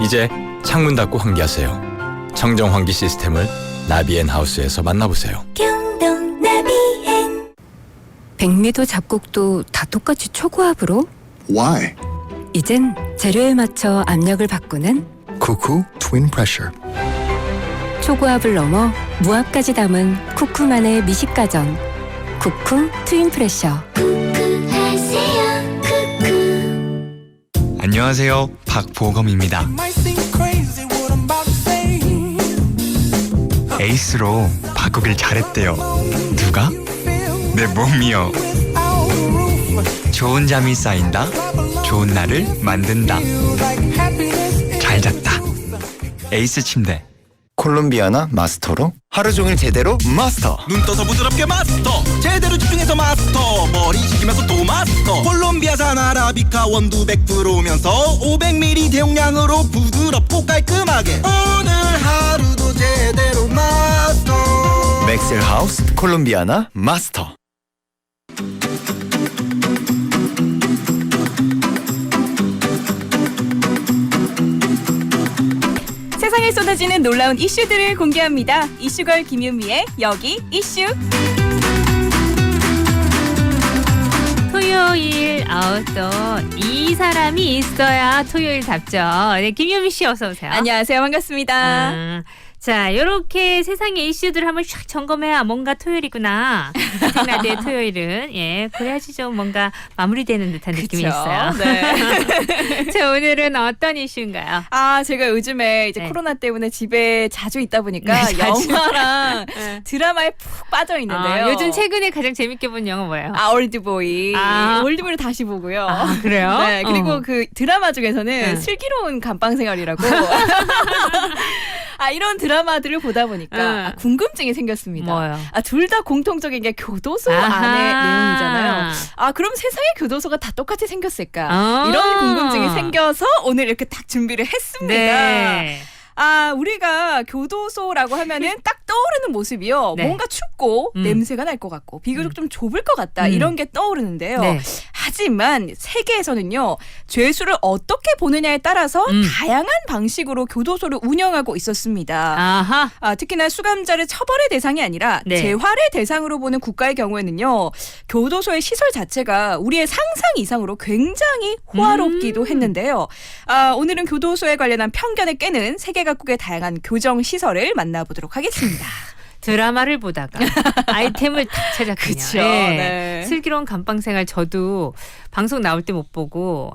이제 창문 닫고 환기하세요. 청정환기 시스템을 나비앤하우스에서 만나보세요. 백미도 잡곡도 다 똑같이 초고압으로? Why? 이젠 재료에 맞춰 압력을 바꾸는 Cuckoo Twin Pressure. 초고압을 넘어 무압까지 담은 쿠쿠만의 미식가전. 쿠쿠 트윈 프레셔. 안녕하세요. 박보검입니다. 에이스로 바꾸길 잘했대요. 누가? 내 몸이요. 좋은 잠이 쌓인다. 좋은 날을 만든다. 잘 잤다. 에이스 침대. 콜롬비아나 마스터로 하루 종일 제대로 마스터. 눈 떠서 부드럽게 마스터. 제대로 집중해서 마스터. 머리 식히면서 또 마스터. 콜롬비아산 아라비카 원두 100%면서 500ml 대용량으로 부드럽고 깔끔하게. 오늘 하루도 제대로 마스터. 맥셀하우스 콜롬비아나 마스터. 세상에 쏟아지는 놀라운 이슈들을 공개합니다. 이슈걸 김유미의 여기 이슈. 토요일 또 이 사람이 있어야 토요일답죠. 네, 김유미 씨 어서 오세요. 안녕하세요. 반갑습니다. 자, 이렇게 세상의 이슈들을 한번 샥 점검해야 뭔가 토요일이구나. 생나대의 토요일은 그래야지 좀 뭔가 마무리되는 듯한 느낌이 그쵸? 있어요. 네. 자, 오늘은 어떤 이슈인가요? 제가 요즘에 이제 코로나 때문에 집에 자주 있다 보니까 네, 자주. 영화랑 드라마에 푹 빠져 있는데요. 요즘 최근에 가장 재밌게 본 영화 뭐예요? 올드보이. 올드보이를 다시 보고요. 그래요? 네, 그리고 그 드라마 중에서는 슬기로운 감방생활이라고. 이런 드라마들을 보다 보니까 궁금증이 생겼습니다. 뭐요? 둘 다 공통적인 게 교도소 안의 내용이잖아요. 그럼 세상의 교도소가 다 똑같이 생겼을까? 이런 궁금증이 생겨서 오늘 이렇게 딱 준비를 했습니다. 네. 우리가 교도소라고 하면은 딱 떠오르는 모습이요. 네. 뭔가 춥고 냄새가 날 것 같고 비교적 좀 좁을 것 같다. 이런 게 떠오르는데요. 네. 하지만 세계에서는요. 죄수를 어떻게 보느냐에 따라서 다양한 방식으로 교도소를 운영하고 있었습니다. 특히나 수감자를 처벌의 대상이 아니라 네. 재활의 대상으로 보는 국가의 경우에는요. 교도소의 시설 자체가 우리의 상상 이상으로 굉장히 호화롭기도 했는데요. 오늘은 교도소에 관련한 편견을 깨는 세계 각국의 다양한 교정 시설을 만나보도록 하겠습니다. 드라마를 보다가 아이템을 딱 찾았군요. 그쵸. 네. 슬기로운 감방생활 저도 방송 나올 때 못 보고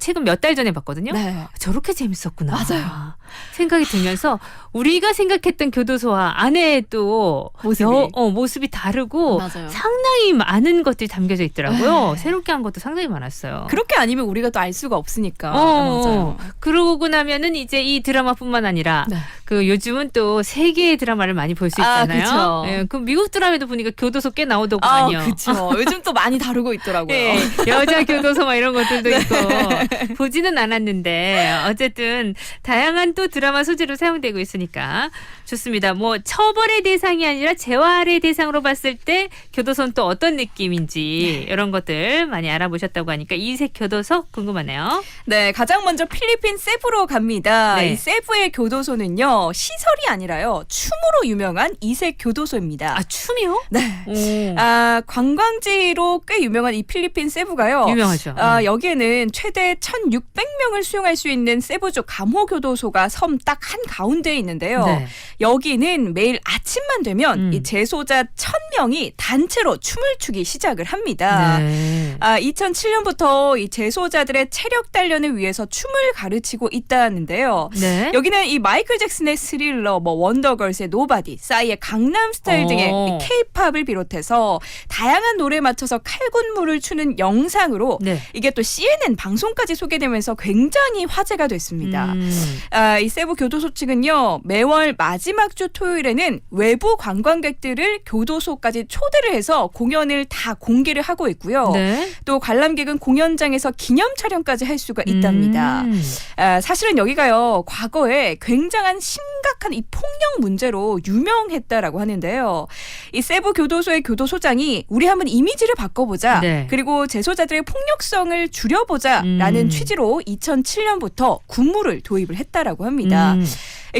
최근 몇 달 전에 봤거든요. 네. 저렇게 재밌었구나. 맞아요. 생각이 들면서 우리가 생각했던 교도소와 안에 또 모습이 다르고 맞아요. 상당히 많은 것들이 담겨져 있더라고요. 네. 새롭게 한 것도 상당히 많았어요. 그렇게 아니면 우리가 또 알 수가 없으니까. 맞아요. 그러고 나면은 이제 이 드라마뿐만 아니라 네. 그 요즘은 또 세계의 드라마를 많이 볼 수 있잖아요. 그쵸. 그 미국 드라마도 보니까 교도소 꽤 나오더군요. 그렇죠. 요즘 또 많이 다루고 있더라고요. 네, 여자 교도소 막 이런 것들도 있고 보지는 않았는데 어쨌든 다양한 또 드라마 소재로 사용되고 있으니까 좋습니다. 뭐 처벌의 대상이 아니라 재활의 대상으로 봤을 때 교도소는 또 어떤 느낌인지 이런 것들 많이 알아보셨다고 하니까 이색 교도소 궁금하네요. 네, 가장 먼저 필리핀 세부로 갑니다. 네. 이 세부의 교도소는요. 시설이 아니라요. 춤으로 유명한 이색 교도소입니다. 춤이요? 네. 관광지로 꽤 유명한 이 필리핀 세부가요. 유명하죠. 여기에는 최대 1,600명을 수용할 수 있는 세부주 감호교도소가 교도소가 섬 딱 한 가운데에 있는데요. 네. 여기는 매일 아침만 되면 이 재소자 1000명이 단체로 춤을 추기 시작을 합니다. 네. 2007년부터 이 재소자들의 체력 단련을 위해서 춤을 가르치고 있다는데요. 네. 여기는 이 마이클 잭슨의 스릴러, 뭐 원더걸스의 노바디, 싸이의 강남스타일 등의 이 K-팝을 비롯해서 다양한 노래에 맞춰서 칼군무를 추는 영상으로 네. 이게 또 CNN 방송까지 소개되면서 굉장히 화제가 됐습니다. 이 세부 교도소 측은요, 매월 마지막 주 토요일에는 외부 관광객들을 교도소까지 초대를 해서 공연을 다 공개를 하고 있고요. 네. 또 관람객은 공연장에서 기념 촬영까지 할 수가 있답니다. 사실은 여기가요, 과거에 굉장한 심각한 이 폭력 문제로 유명했다라고 하는데요. 이 세부 교도소의 교도소장이 우리 한번 이미지를 바꿔보자. 네. 그리고 재소자들의 폭력성을 줄여보자라는 취지로 2007년부터 군무를 도입을 했다라고 합니다.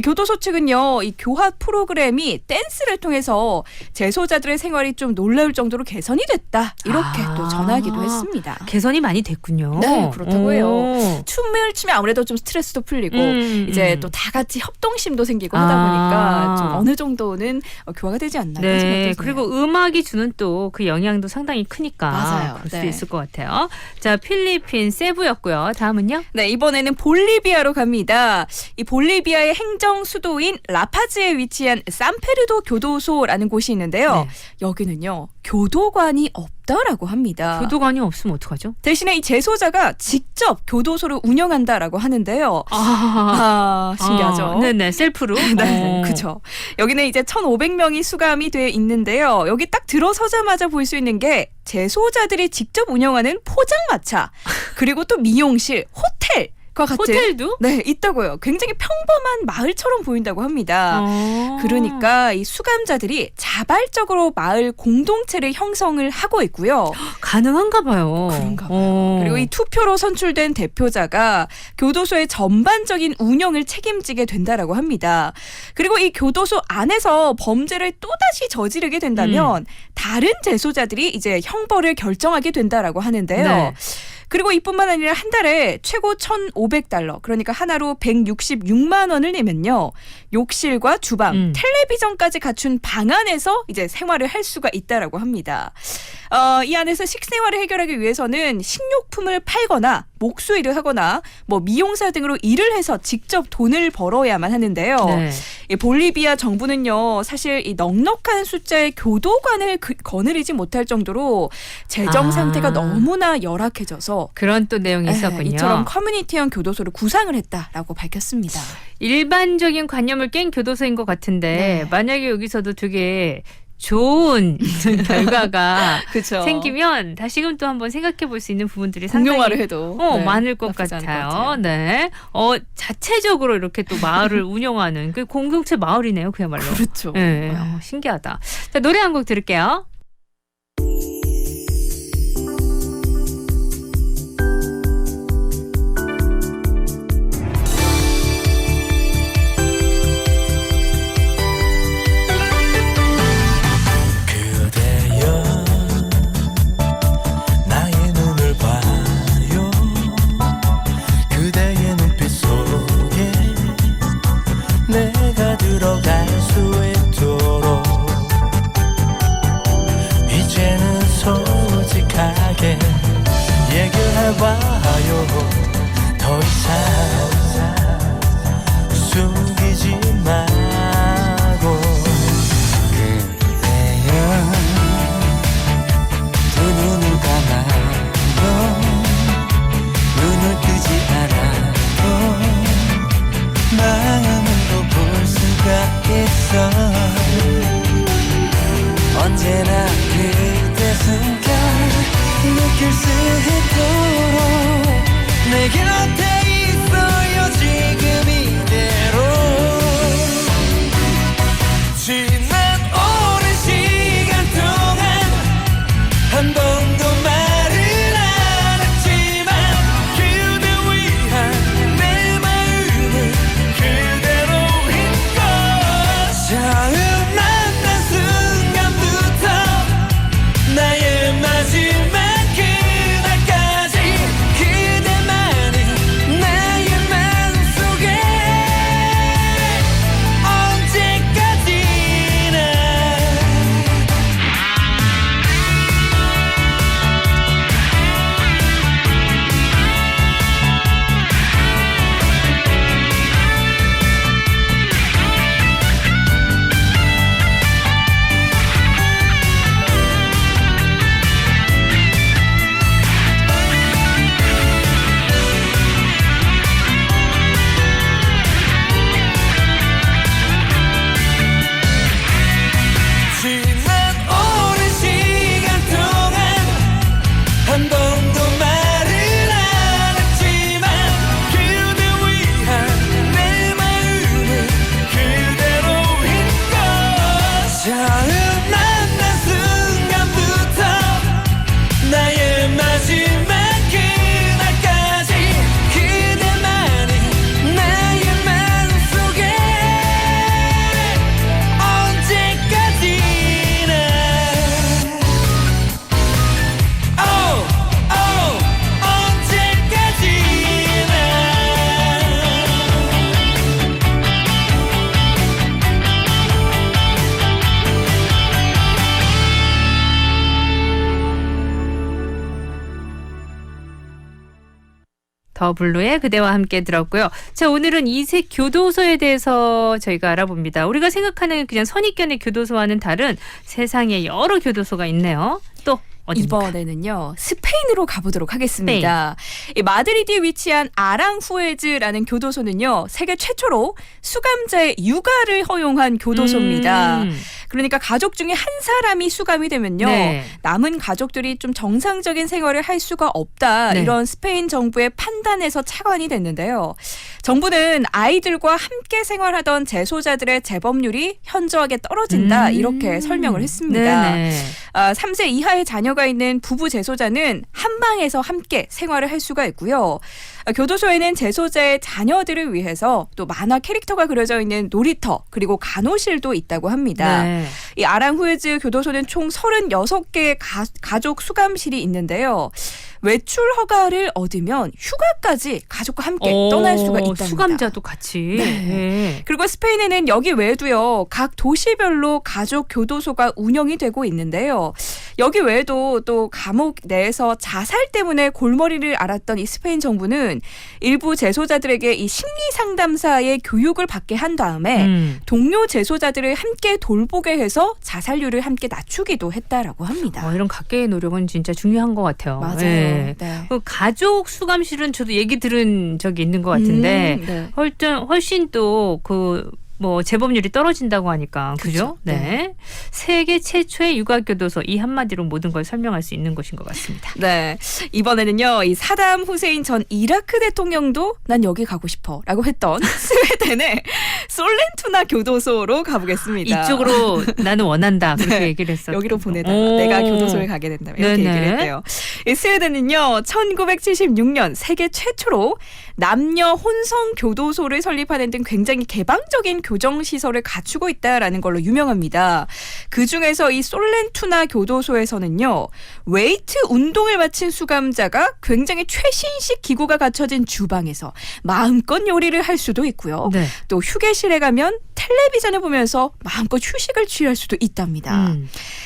교도소 측은요, 이 교화 프로그램이 댄스를 통해서 재소자들의 생활이 좀 놀라울 정도로 개선이 됐다. 이렇게 또 전하기도 했습니다. 개선이 많이 됐군요. 네, 그렇다고 해요. 오. 춤을 추면 아무래도 좀 스트레스도 풀리고 이제 또 다 같이 협동심도 생기고 하다 보니까 좀 어느 정도는 교화가 되지 않나. 네, 그리고 음악이 주는 또 그 영향도 상당히 크니까 맞아요. 그럴 수도 네. 있을 것 같아요. 자, 필리핀 세부였고요. 다음은요? 네, 이번에는 볼리비아로 갑니다. 이 볼리비아의 행정 수도인 라파즈에 위치한 산페르도 교도소라는 곳이 있는데요. 네. 여기는요, 교도관이 없다라고 합니다. 교도관이 없으면 어떡하죠? 대신에 이 재소자가 직접 교도소를 운영한다라고 하는데요. 신기하죠? 네네, 셀프로. 네, 그렇죠. 여기는 이제 1,500명이 수감이 돼 있는데요. 여기 딱 들어서자마자 볼 수 있는 게 재소자들이 직접 운영하는 포장마차, 그리고 또 미용실, 호텔, 같은 호텔도? 네, 있다고요. 굉장히 평범한 마을처럼 보인다고 합니다. 그러니까 이 수감자들이 자발적으로 마을 공동체를 형성을 하고 있고요. 가능한가 봐요. 그런가 봐요. 그리고 이 투표로 선출된 대표자가 교도소의 전반적인 운영을 책임지게 된다라고 합니다. 그리고 이 교도소 안에서 범죄를 또다시 저지르게 된다면 다른 재소자들이 이제 형벌을 결정하게 된다라고 하는데요. 네. 그리고 이뿐만 아니라 한 달에 최고 1,500달러, 그러니까 하나로 166만 원을 내면요, 욕실과 주방, 텔레비전까지 갖춘 방 안에서 이제 생활을 할 수가 있다라고 합니다. 이 안에서 식생활을 해결하기 위해서는 식료품을 팔거나 목수일을 하거나 뭐 미용사 등으로 일을 해서 직접 돈을 벌어야만 하는데요. 네. 이 볼리비아 정부는요, 사실 이 넉넉한 숫자의 교도관을 거느리지 못할 정도로 재정 상태가 너무나 열악해져서 그런 또 내용이 있었군요. 이처럼 커뮤니티형 교도소를 구상을 했다라고 밝혔습니다. 일반적인 관념을 깬 교도소인 것 같은데 네. 만약에 여기서도 되게 좋은 결과가 그쵸. 생기면 다시금 또 한번 생각해 볼 수 있는 부분들이 상당히 공용화를 해도 많을 것 나쁘지 않을 것 같아요. 같아요. 네. 자체적으로 이렇게 또 마을을 운영하는 그 공동체 마을이네요, 그야말로. 그렇죠. 네. 신기하다. 자, 노래 한 곡 들을게요. 들어갈 수 있도록 이제는 솔직하게 얘기해봐요. 더 이상 숨기지 말고. 그래요, 두 눈을 감아도 눈을 뜨지 않아도 마음으로 볼 수가 있어. 언제나 그대 순간 느낄 수 있도록 내 곁에 있어요. 지금 이대로 지난 오랜 시간 동안 한 번도 말을 안 했지만 그대 위한 내 마음은 그대로인 것. 처음 만난 순간부터 나의 마지막 그날까지 더 블루의 그대와 함께 들었고요. 자, 오늘은 이색 교도소에 대해서 저희가 알아봅니다. 우리가 생각하는 그냥 선입견의 교도소와는 다른 세상에 여러 교도소가 있네요. 또 어디입니까? 이번에는요 스페인으로 가보도록 하겠습니다. 이 마드리드에 위치한 아랑후에즈라는 교도소는요 세계 최초로 수감자의 육아를 허용한 교도소입니다. 그러니까 가족 중에 한 사람이 수감이 되면요 네. 남은 가족들이 좀 정상적인 생활을 할 수가 없다. 네. 이런 스페인 정부의 판단에서 착안이 됐는데요. 정부는 아이들과 함께 생활하던 재소자들의 재범률이 현저하게 떨어진다. 이렇게 설명을 했습니다. 네네. 3세 이하의 자녀가 있는 부부 재소자는 한 방에서 함께 생활을 할 수가 있고요. 교도소에는 재소자의 자녀들을 위해서 또 만화 캐릭터가 그려져 있는 놀이터 그리고 간호실도 있다고 합니다. 네. 이 아랑후에즈 교도소는 총 36개의 가족 수감실이 있는데요. 외출 허가를 얻으면 휴가까지 가족과 함께 떠날 수가 있답니다. 수감자도 같이. 네. 네. 그리고 스페인에는 여기 외에도요 각 도시별로 가족 교도소가 운영이 되고 있는데요. 여기 외에도 또 감옥 내에서 자살 때문에 골머리를 앓았던 이 스페인 정부는 일부 재소자들에게 이 심리 상담사의 교육을 받게 한 다음에 동료 재소자들을 함께 돌보게 해서 자살률을 함께 낮추기도 했다라고 합니다. 이런 각계의 노력은 진짜 중요한 것 같아요. 맞아요. 네. 네. 그 가족 수감실은 저도 얘기 들은 적이 있는 것 같은데 네. 훨씬 또 그 뭐 재범률이 떨어진다고 하니까 그죠? 네. 세계 최초의 육아교도소 이 한마디로 모든 걸 설명할 수 있는 곳인 것 같습니다. 네. 이번에는요. 이 사담 후세인 전 이라크 대통령도 난 여기 가고 싶어라고 했던 스웨덴의 솔렌투나 교도소로 가보겠습니다. 이쪽으로 나는 원한다 그렇게 네. 얘기를 했었죠. 여기로 보내다가 내가 교도소에 가게 된다면 이렇게 네네. 얘기를 했대요. 이 스웨덴은요. 1976년 세계 최초로 남녀 혼성 교도소를 설립하는 등 굉장히 개방적인 교정시설을 갖추고 있다라는 걸로 유명합니다. 그중에서 이 솔렌투나 교도소에서는요. 웨이트 운동을 마친 수감자가 굉장히 최신식 기구가 갖춰진 주방에서 마음껏 요리를 할 수도 있고요. 네. 또 휴게실에 가면 텔레비전을 보면서 마음껏 휴식을 취할 수도 있답니다.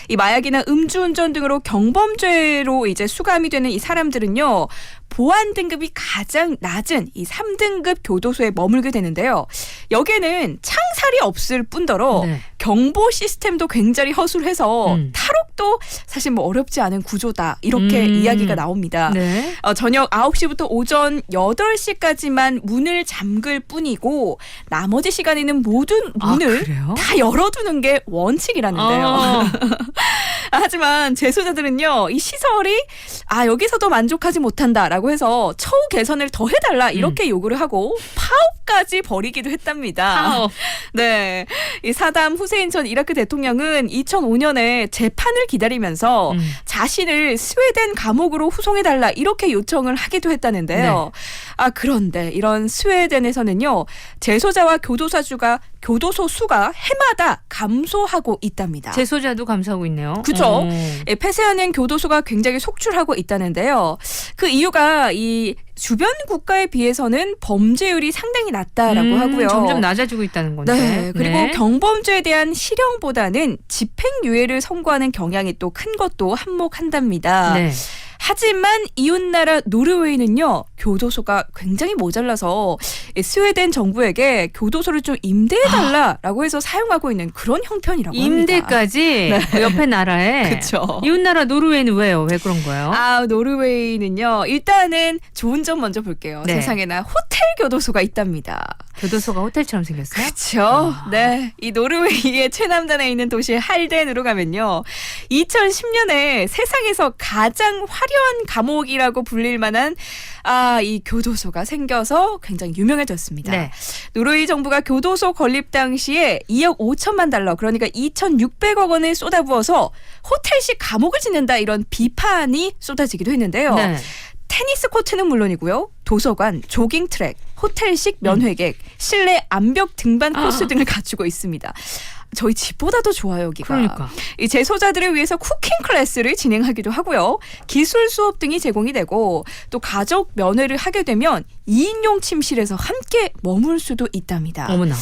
이 마약이나 음주운전 등으로 경범죄로 이제 수감이 되는 이 사람들은요. 보안 등급이 가장 낮은 이 3등급 교도소에 머물게 되는데요. 여기에는 창살이 없을 뿐더러 네. 경보 시스템도 굉장히 허술해서 탈옥도 사실 뭐 어렵지 않은 구조다. 이렇게 이야기가 나옵니다. 네. 저녁 9시부터 오전 8시까지만 문을 잠글 뿐이고 나머지 시간에는 모든 문을 다 열어두는 게 원칙이라는데요. 하지만 재소자들은요. 이 시설이 여기서도 만족하지 못한다라고 해서 처우 개선을 더 해달라 이렇게 요구를 하고 파업까지 벌이기도 했답니다. 파업. 네, 이 사담 후세인 전 이라크 대통령은 2005년에 재판을 기다리면서 자신을 스웨덴 감옥으로 후송해달라 이렇게 요청을 하기도 했다는데요. 그런데 이런 스웨덴에서는요. 재소자와 교도소 수가 해마다 감소하고 있답니다. 재소자도 감소하고 있네요. 그렇죠. 폐쇄하는 교도소가 굉장히 속출하고 있다는데요. 그 이유가 이 주변 국가에 비해서는 범죄율이 상당히 낮다라고 하고요. 점점 낮아지고 있다는 건데. 네. 그리고 네. 경범죄에 대한 실형보다는 집행유예를 선고하는 경향이 또 큰 것도 한몫한답니다. 네. 하지만 이웃나라 노르웨이는요. 교도소가 굉장히 모자라서 스웨덴 정부에게 교도소를 좀 임대해달라라고 해서 사용하고 있는 그런 형편이라고 합니다. 임대까지 네. 그 옆에 나라에. 그렇죠. 이웃나라 노르웨이는 왜요? 왜 그런 거예요? 노르웨이는요. 일단은 좋은 점 먼저 볼게요. 네. 세상에나 호텔 교도소가 있답니다. 교도소가 호텔처럼 생겼어요? 그렇죠. 네, 이 노르웨이의 최남단에 있는 도시 할덴으로 가면요. 2010년에 세상에서 가장 화려한 감옥이라고 불릴 만한 이 교도소가 생겨서 굉장히 유명해졌습니다. 네. 노르웨이 정부가 교도소 건립 당시에 2억 5천만 달러 그러니까 2,600억 원을 쏟아부어서 호텔식 감옥을 짓는다 이런 비판이 쏟아지기도 했는데요. 네. 테니스 코트는 물론이고요. 도서관, 조깅 트랙, 호텔식 면회객, 실내 암벽 등반 코스 등을 갖추고 있습니다. 저희 집보다도 좋아요, 여기가. 그러니까. 이 재소자들을 위해서 쿠킹 클래스를 진행하기도 하고요. 기술 수업 등이 제공이 되고 또 가족 면회를 하게 되면 2인용 침실에서 함께 머물 수도 있답니다. 어머나.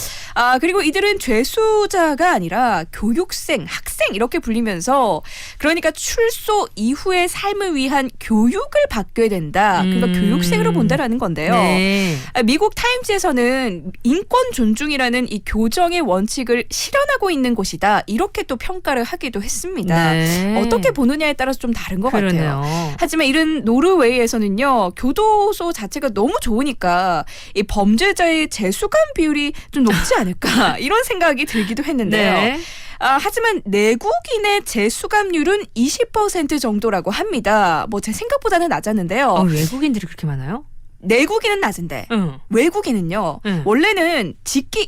그리고 이들은 죄수자가 아니라 교육생, 학생 이렇게 불리면서 그러니까 출소 이후의 삶을 위한 교육을 받게 된다. 그러니까 교육생으로 본다라는 건데요. 네. 미국 타임즈에서는 인권 존중이라는 이 교정의 원칙을 실현하고 있는 곳이다. 이렇게 또 평가를 하기도 했습니다. 네. 어떻게 보느냐에 따라서 좀 다른 것 그러네요. 같아요. 하지만 이런 노르웨이에서는요. 교도소 자체가 너무 좋으니까 이 범죄자의 재수감 비율이 좀 높지 않을까 이런 생각이 들기도 했는데요. 네. 하지만 내국인의 재수감률은 20% 정도라고 합니다. 뭐 제 생각보다는 낮았는데요. 외국인들이 그렇게 많아요? 내국인은 낮은데 외국인은요. 원래는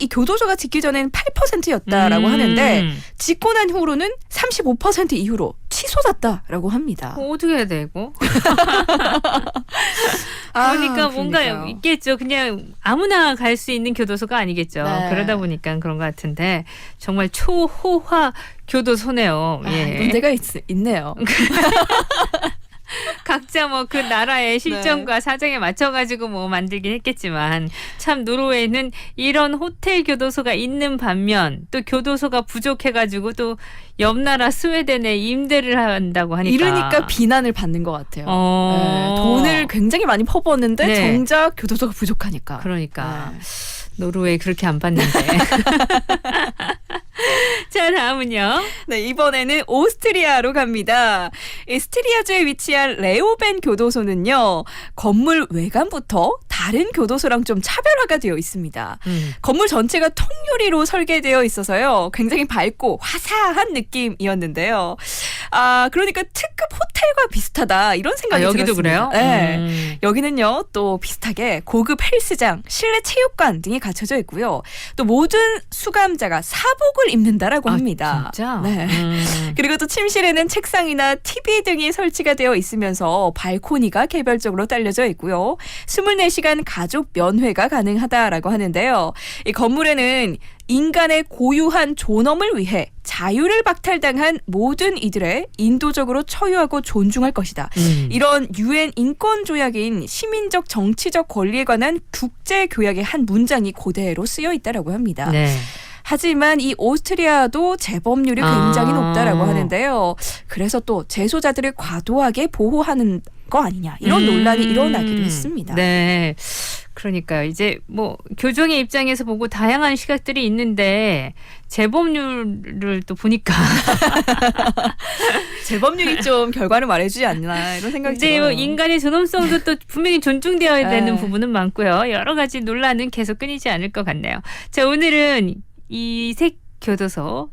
이 교도소가 짓기 전에는 8%였다라고 하는데 짓고 난 후로는 35% 이후로 치솟았다라고 합니다. 어떻게 해야 돼 이거? 그러니까 뭔가 그러니까요. 있겠죠. 그냥 아무나 갈 수 있는 교도소가 아니겠죠. 네. 그러다 보니까 그런 것 같은데 정말 초호화 교도소네요. 예. 문제가 있네요. 각자 뭐 그 나라의 실정과 사정에 맞춰가지고 뭐 만들긴 했겠지만 참 노르웨이는 이런 호텔 교도소가 있는 반면 또 교도소가 부족해가지고 또 옆 나라 스웨덴에 임대를 한다고 하니까 이러니까 비난을 받는 것 같아요. 네, 돈을 굉장히 많이 퍼부었는데 네. 정작 교도소가 부족하니까. 그러니까 노르웨이 그렇게 안 받는데. 자, 다음은요. 네, 이번에는 오스트리아로 갑니다. 이 스트리아주에 위치한 레오벤 교도소는요. 건물 외관부터 다른 교도소랑 좀 차별화가 되어 있습니다. 건물 전체가 통유리로 설계되어 있어서요. 굉장히 밝고 화사한 느낌이었는데요. 그러니까 특급 호텔과 비슷하다 이런 생각이 여기도 들었습니다. 그래요? 네. 여기는요. 또 비슷하게 고급 헬스장, 실내 체육관 등이 갖춰져 있고요. 또 모든 수감자가 사복을 입는다라고 합니다. 진짜? 네. 그리고 또 침실에는 책상이나 TV 등이 설치가 되어 있으면서 발코니가 개별적으로 딸려져 있고요. 24시간 가족 면회가 가능하다라고 하는데요. 이 건물에는 인간의 고유한 존엄을 위해 자유를 박탈당한 모든 이들의 인도적으로 처유하고 존중할 것이다. 이런 유엔 인권 조약인 시민적 정치적 권리에 관한 국제 교약의 한 문장이 그대로 쓰여 있다라고 합니다. 네. 하지만 이 오스트리아도 재범률이 굉장히 높다라고 하는데요. 그래서 또 재소자들을 과도하게 보호하는 거 아니냐 이런 논란이 일어나기도 했습니다. 네. 그러니까요. 이제 뭐 교정의 입장에서 보고 다양한 시각들이 있는데 재범률을 또 보니까 재범률이 좀 결과를 말해주지 않나 이런 생각이 이제 들어요. 뭐 인간의 존엄성도 또 분명히 존중되어야 되는 네. 부분은 많고요. 여러 가지 논란은 계속 끊이지 않을 것 같네요. 자, 오늘은 이색 교도소,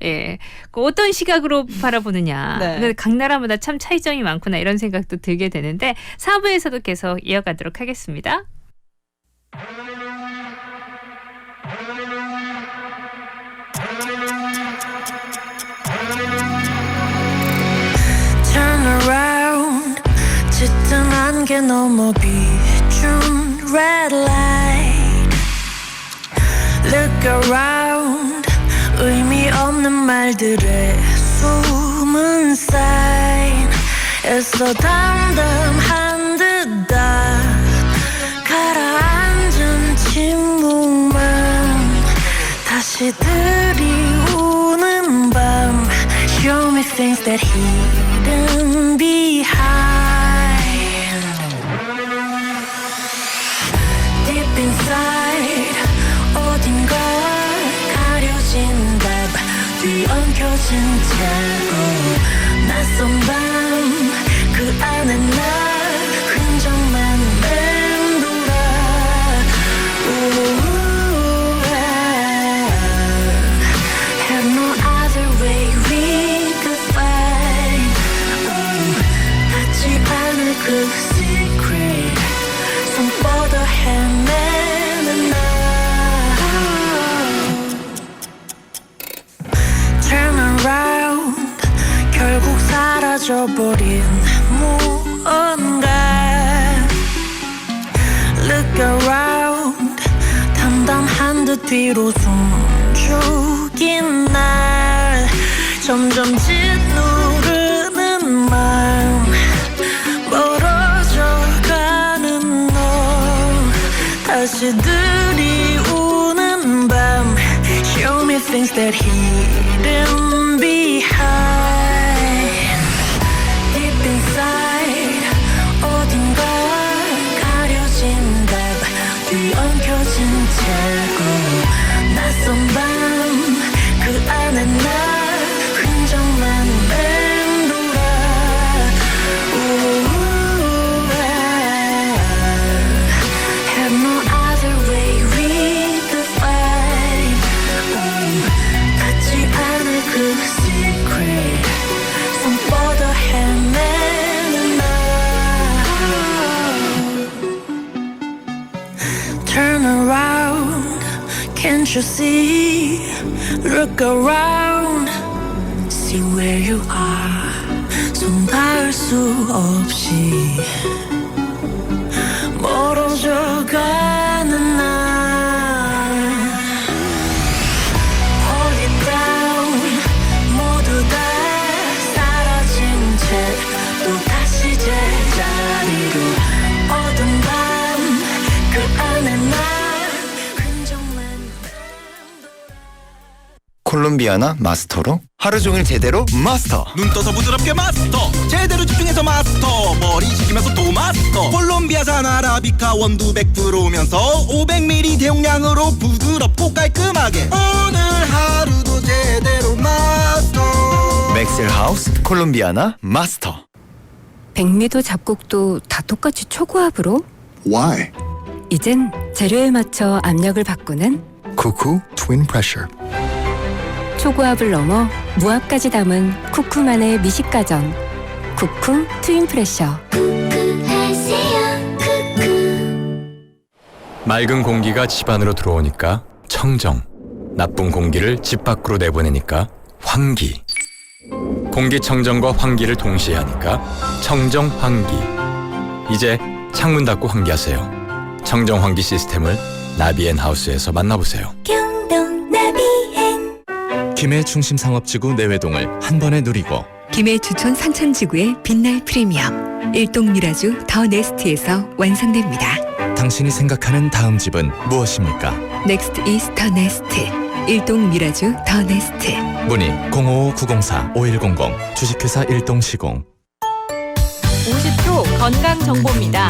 그 어떤 시각으로 바라보느냐. 네. 각 나라마다 참 차이점이 많구나 이런 생각도 들게 되는데 4부에서도 계속 이어가도록 하겠습니다. Turn around 짙은 안개 넘어 비춘 red light Look around 의미 없는 말들의 숨은 sign 애써 담담한 듯 다 가라앉은 침묵만 다시 들이오는 밤 Show me things that hidden behind Deep inside 어딘가 가려진 답 뒤엉켜진 채로 낯선 밤 그 안에 나 흔적만 맴돌아 Have no other way we could find 닿지 않을 그 secret 손뻗어 헤매는 나 Turn around 결국 사라져버린 무언가 Look around 담담한 듯 뒤로 숨죽인 날 점점 짓누르는 마음 멀어져가는 너 다시 들이오는 밤 Show me things that hidden behind Deep inside 어딘가 가려진 답 뒤엉켜진 채로 낯선 밤 그 안에 나 흔적만 맴돌아 Have no other way redefined 닿지 않을 그 secret 손 뻗어 헤매는 나 Turn around, can't you see? Look around, see where you are. 손 닿을 수 없이 멀어져가는 나. Hold it down, 모두 다 사라진 채 또 다시 제자리로 어두운 밤 그 안에 나 콜롬비아나 마스터로 하루 종일 제대로 마스터. 눈 떠서 부드럽게 마스터 제대로 집중해서 마스터 머리 식히면서 또 마스터 콜롬비아산 아라비카 원두 100%면서 500ml 대용량으로 부드럽고 깔끔하게 오늘 하루도 제대로 마스터 맥셀하우스 콜롬비아나 마스터. 백미도 잡곡도 다 똑같이 초고압으로? Why? 이젠 재료에 맞춰 압력을 바꾸는 Cuckoo Twin Pressure. 초고압을 넘어 무압까지 담은 쿠쿠만의 미식가전 쿠쿠 트윈 프레셔. 맑은 공기가 집 안으로 들어오니까 청정, 나쁜 공기를 집 밖으로 내보내니까 환기. 공기청정과 환기를 동시에 하니까 청정환기. 이제 창문 닫고 환기하세요. 청정환기 시스템을 나비앤하우스에서 만나보세요. 김해 중심상업지구 내외동을 한 번에 누리고 김해 주촌 상천지구의 빛날 프리미엄 일동 미라주 더 네스트에서 완성됩니다. 당신이 생각하는 다음 집은 무엇입니까? 넥스트 이스 더 네스트 일동 미라주 더 네스트. 문의 055-904-5100 주식회사 일동시공. 50초 건강 정보입니다.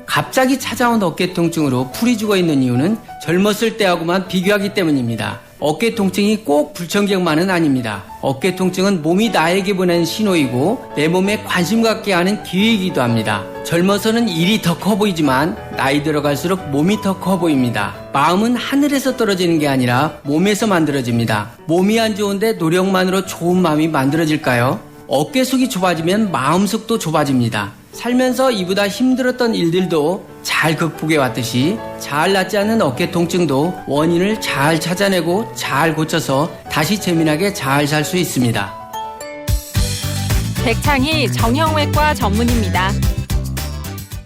갑자기 찾아온 어깨 통증으로 풀이 죽어 있는 이유는 젊었을 때하고만 비교하기 때문입니다. 어깨 통증이 꼭 불청객만은 아닙니다. 어깨 통증은 몸이 나에게 보낸 신호이고 내 몸에 관심 갖게 하는 기회이기도 합니다. 젊어서는 일이 더 커 보이지만 나이 들어갈수록 몸이 더 커 보입니다. 마음은 하늘에서 떨어지는 게 아니라 몸에서 만들어집니다. 몸이 안 좋은데 노력만으로 좋은 마음이 만들어질까요? 어깨 속이 좁아지면 마음속도 좁아집니다. 살면서 이보다 힘들었던 일들도 잘 극복해 왔듯이 잘 낫지 않는 어깨 통증도 원인을 잘 찾아내고 잘 고쳐서 다시 재미나게 잘 살 수 있습니다. 백창희 정형외과 전문입니다.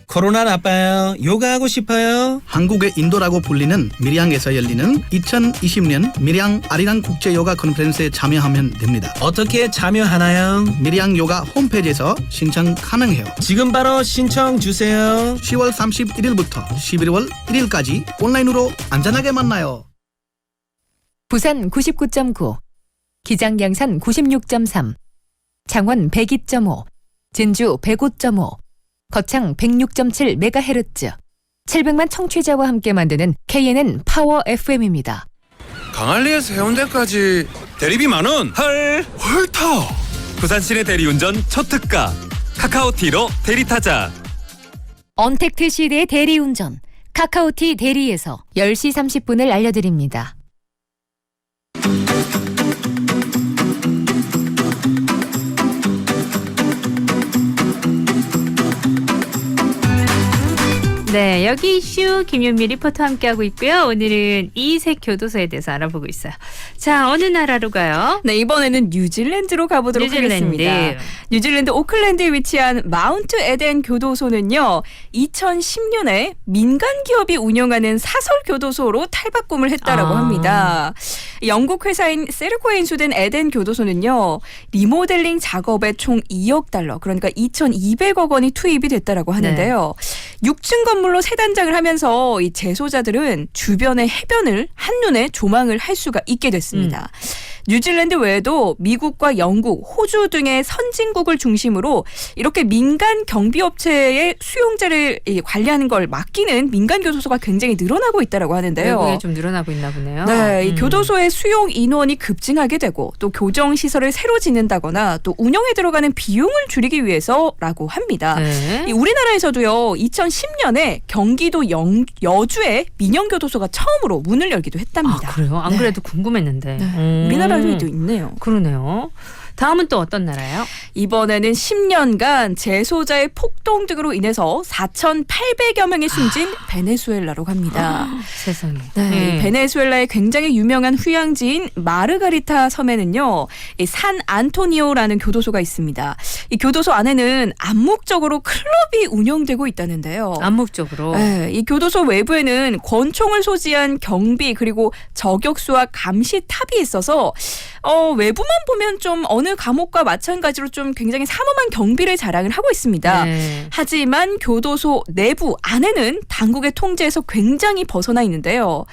코로나 나빠요. 요가하고 싶어요. 한국의 인도라고 불리는 밀양에서 열리는 2020년 밀양 아리랑 국제 요가 컨퍼런스에 참여하면 됩니다. 어떻게 참여하나요? 밀양 요가 홈페이지에서 신청 가능해요. 지금 바로 신청 주세요. 10월 31일부터 11월 1일까지 온라인으로 안전하게 만나요. 부산 99.9, 기장양산 96.3, 창원 102.5, 진주 105.5, 거창 106.7MHz, 700만 청취자와 함께 만드는 KNN 파워 FM입니다. 강한리에서 해운대까지 대리비 만원. 헐 헐터. 부산 시내 대리운전 초특가. 카카오티로 대리타자. 언택트 시대의 대리운전, 카카오티 대리에서 10시 30분을 알려드립니다. 네, 여기 이슈 김윤미 리포터와 함께하고 있고요. 오늘은 이색 교도소에 대해서 알아보고 있어요. 자, 어느 나라로 가요? 네, 이번에는 뉴질랜드로 가보도록 하겠습니다. 뉴질랜드 오클랜드에 위치한 마운트 에덴 교도소는요, 2010년에 민간 기업이 운영하는 사설 교도소로 탈바꿈을 했다라고 합니다. 영국 회사인 세르코에 인수된 에덴 교도소는요, 리모델링 작업에 총 2억 달러, 그러니까 2,200억 원이 투입이 됐다라고 하는데요. 6층 건물로 세 단장을 하면서 이 재소자들은 주변의 해변을 한눈에 조망을 할 수가 있게 됐습니다. 뉴질랜드 외에도 미국과 영국, 호주 등의 선진국을 중심으로 이렇게 민간 경비업체의 수용자를 관리하는 걸 맡기는 민간 교도소가 굉장히 늘어나고 있다라고 하는데요. 외국에 좀 늘어나고 있나 보네요. 네, 이 교도소의 수용 인원이 급증하게 되고 또 교정 시설을 새로 짓는다거나 또 운영에 들어가는 비용을 줄이기 위해서라고 합니다. 이 우리나라에서도요, 2010년에 경기도 여주에 민영교도소가 처음으로 문을 열기도 했답니다. 아, 그래요? 안 그래도 궁금했는데. 우리나라에도 있네요. 그러네요. 다음은 또 어떤 나라예요? 이번에는 10년간 재소자의 폭동 등으로 인해서 4,800여 명이 숨진 베네수엘라로 갑니다. 세상에. 네, 베네수엘라의 굉장히 유명한 휴양지인 마르가리타 섬에는요, 이 산 안토니오라는 교도소가 있습니다. 이 교도소 안에는 암묵적으로 클럽이 운영되고 있다는데요. 암묵적으로? 네, 이 교도소 외부에는 권총을 소지한 경비 그리고 저격수와 감시탑이 있어서 외부만 보면 좀 어느 감옥과 마찬가지로 좀 굉장히 삼엄한 경비를 자랑을 하고 있습니다. 하지만 교도소 내부 안에는 당국의 통제에서 굉장히 벗어나 있는데요.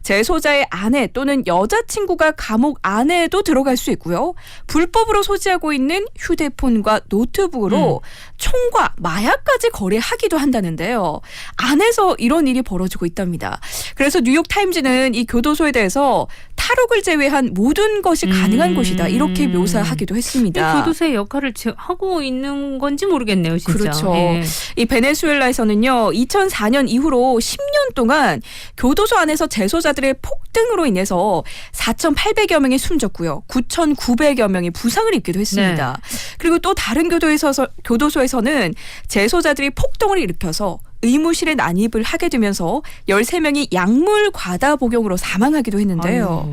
재소자의 아내 또는 여자친구가 감옥 안에도 들어갈 수 있고요. 불법으로 소지하고 있는 휴대폰과 노트북으로 총과 마약까지 거래하기도 한다는데요. 안에서 이런 일이 벌어지고 있답니다. 그래서 뉴욕타임즈는 이 교도소에 대해서 탈옥을 제외한 모든 것이 가능한 곳이다, 이렇게 묘사하기도 했습니다. 교도소의 역할을 하고 있는 건지 모르겠네요, 진짜. 그렇죠. 이 베네수엘라에서는요, 2004년 이후로 10년 동안 교도소 안에서 재소자들의 폭등으로 인해서 4,800여 명이 숨졌고요. 9,900여 명이 부상을 입기도 했습니다. 그리고 또 다른 교도소에서는 재소자들이 폭동을 일으켜서 의무실에 난입을 하게 되면서 13명이 약물 과다 복용으로 사망하기도 했는데요.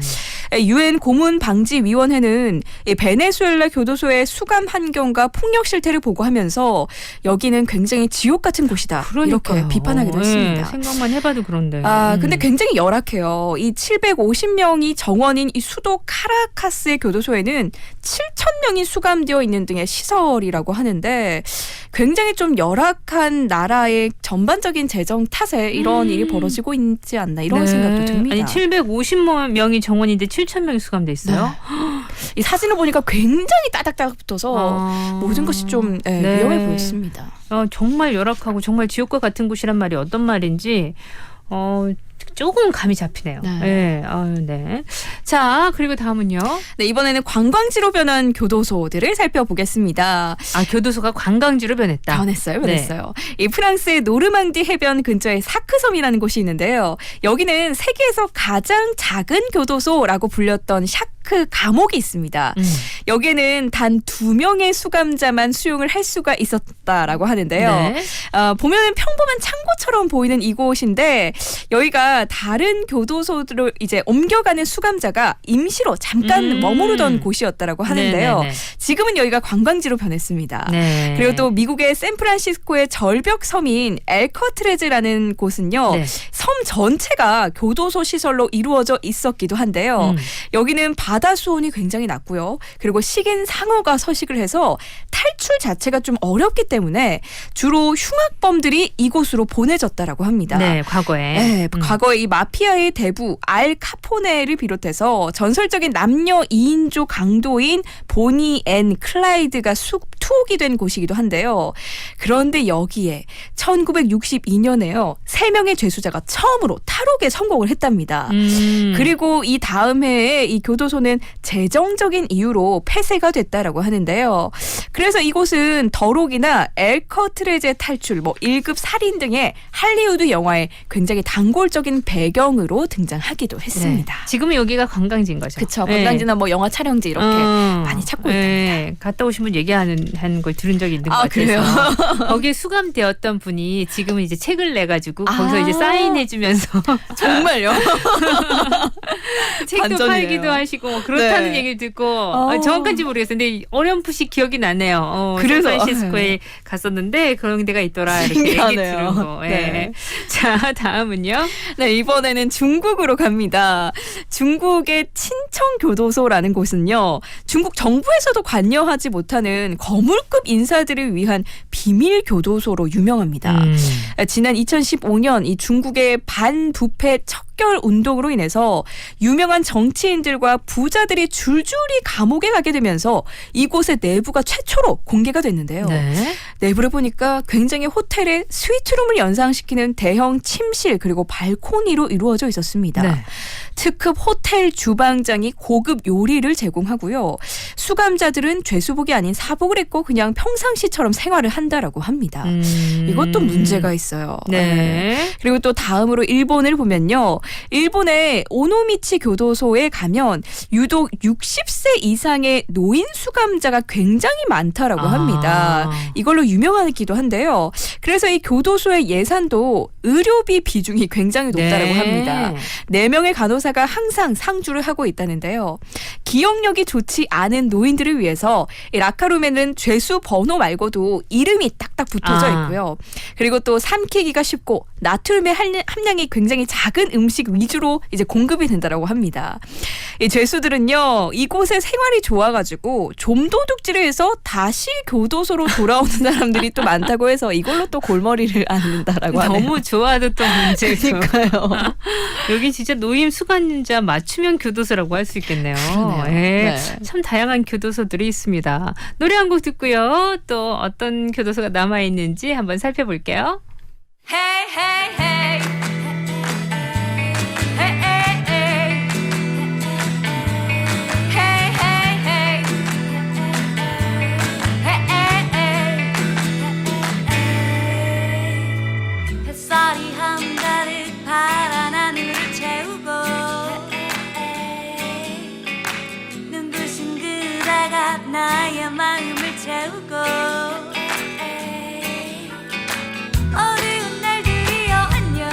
유엔 고문 방지 위원회는 베네수엘라 교도소의 수감 환경과 폭력 실태를 보고하면서 여기는 굉장히 지옥 같은 곳이다, 이렇게 비판하기도 했습니다. 생각만 해봐도 그런데. 근데 굉장히 열악해요. 이 750명이 정원인 이 수도 카라카스의 교도소에는 7,000명이 수감되어 있는 등의 시설이라고 하는데 굉장히 좀 열악한 나라의 전반적인 재정 탓에 이런 일이 벌어지고 있지 않나, 이런 생각도 듭니다. 아니 750명이 정원인데 7,000명이 수감돼 있어요? 이 사진을 보니까 굉장히 따닥따닥 붙어서 모든 것이 좀 위험해 보였습니다. 정말 열악하고 정말 지옥과 같은 곳이란 말이 어떤 말인지 조금 감이 잡히네요. 네. 자, 그리고 다음은요. 네, 이번에는 관광지로 변한 교도소들을 살펴보겠습니다. 교도소가 관광지로 변했다. 변했어요. 이 프랑스의 노르망디 해변 근처에 사크섬이라는 곳이 있는데요. 여기는 세계에서 가장 작은 교도소라고 불렸던 샤크 감옥이 있습니다. 여기에는 단 2명의 수감자만 수용을 할 수가 있었다라고 하는데요. 보면은 평범한 창고처럼 보이는 이곳인데 여기가 다른 교도소로 이제 옮겨가는 수감자가 임시로 잠깐 머무르던 곳이었다라고 하는데요. 지금은 여기가 관광지로 변했습니다. 그리고 또 미국의 샌프란시스코의 절벽 섬인 엘커트레즈라는 곳은요, 섬 전체가 교도소 시설로 이루어져 있었기도 한데요. 여기는 바다 수온이 굉장히 낮고요. 그리고 식인 상어가 서식을 해서 탈출 자체가 좀 어렵기 때문에 주로 흉악범들이 이곳으로 보내졌다라고 합니다. 과거에. 과거에 이 마피아의 대부 알 카포네를 비롯해서 전설적인 남녀 2인조 강도인 보니 앤 클라이드가 투옥이 된 곳이기도 한데요. 그런데 여기에 1962년에요. 3명의 죄수자가 처음으로 탈옥에 성공을 했답니다. 그리고 이 다음 해에 이 교도소는 재정적인 이유로 폐쇄가 됐다라고 하는데요. 그래서 이곳은 더록이나 엘커트레즈의 탈출, 1급 살인 등의 할리우드 영화에 굉장히 단골적인 배경으로 등장하기도 했습니다. 지금은 여기가 관광지인 거죠. 그렇죠. 관광지나 영화 촬영지 이렇게 많이 찾고 있답니다. 갔다 오신 분 얘기하는 한 걸 들은 적이 있는 것 같아서 거기에 수감되었던 분이 지금은 이제 책을 내가지고 거기서 이제 사인해주면서 정말요? 책도 반전이네요. 팔기도 하시고 뭐 그렇다는 네. 얘기를 듣고 정확한지 모르겠어요. 근데 어렴풋이 기억이 나네요. 그래서 샌프란시스코에 갔었는데 그런 데가 있더라 이렇게 얘기 신기하네요. 들은 거. 예. 네. 자 다음은요. 네, 이번에는 중국으로 갑니다. 중국의 친청교도소라는 곳은요, 중국 정부에서도 관여하지 못하는 거물급 인사들을 위한 비밀 교도소로 유명합니다. 지난 2015년 이 중국의 반부패 척결 운동으로 인해서 유명한 정치인들과 부자들이 줄줄이 감옥에 가게 되면서 이곳의 내부가 최초로 공개가 됐는데요. 네. 내부를 보니까 굉장히 호텔의 스위트룸을 연상시키는 대형 침실 그리고 발코니로 이루어져 있었습니다. 네. 특급 호텔 주방장이 고급 요리를 제공하고요. 수감자들은 죄수복이 아닌 사복을 입고 그냥 평상시처럼 생활을 한다라고 합니다. 이것도 문제가 있어요. 네. 그리고 또 다음으로 일본을 보면요. 일본의 오노미치 교도소에 가면 유독 60세 이상의 노인 수감자가 굉장히 많다라고 합니다. 이걸로 유명하기도 한데요. 그래서 이 교도소의 예산도 의료비 비중이 굉장히 높다라고 합니다. 4명의 간호사가 항상 상주를 하고 있다는데요. 기억력이 좋지 않은 노인들을 위해서 이 라카룸에는 죄수 번호 말고도 이름이 딱딱 붙어져 있고요. 그리고 또 삼키기가 쉽고 나트륨의 함량이 굉장히 작은 음식 위주로 이제 공급이 된다라고 합니다. 이 죄수들은요, 이곳의 생활이 좋아가지고 좀도둑질을 해서 다시 교도소로 돌아오는 사람들이 또 많다고 해서 이걸로 또 골머리를 앓는다라고 하네요. 너무 좋아도 또 문제고. 그러니까요. 여기 진짜 노임 수감자 맞춤형 교도소라고 할 수 있겠네요. 그러네요. 예. 네. 참 다양한 교도소들이 있습니다. 노래 한 곡 듣고요. 또 어떤 교도소가 남아있는지 한번 살펴볼게요. Hey, hey, hey. Hey, hey, hey. Hey, hey, hey. Hey, hey, hey. 햇살이 한가득 파란 하늘을 채우고 눈부신 그대가 나의 마음을 채우고 어두운 날들이여 안녕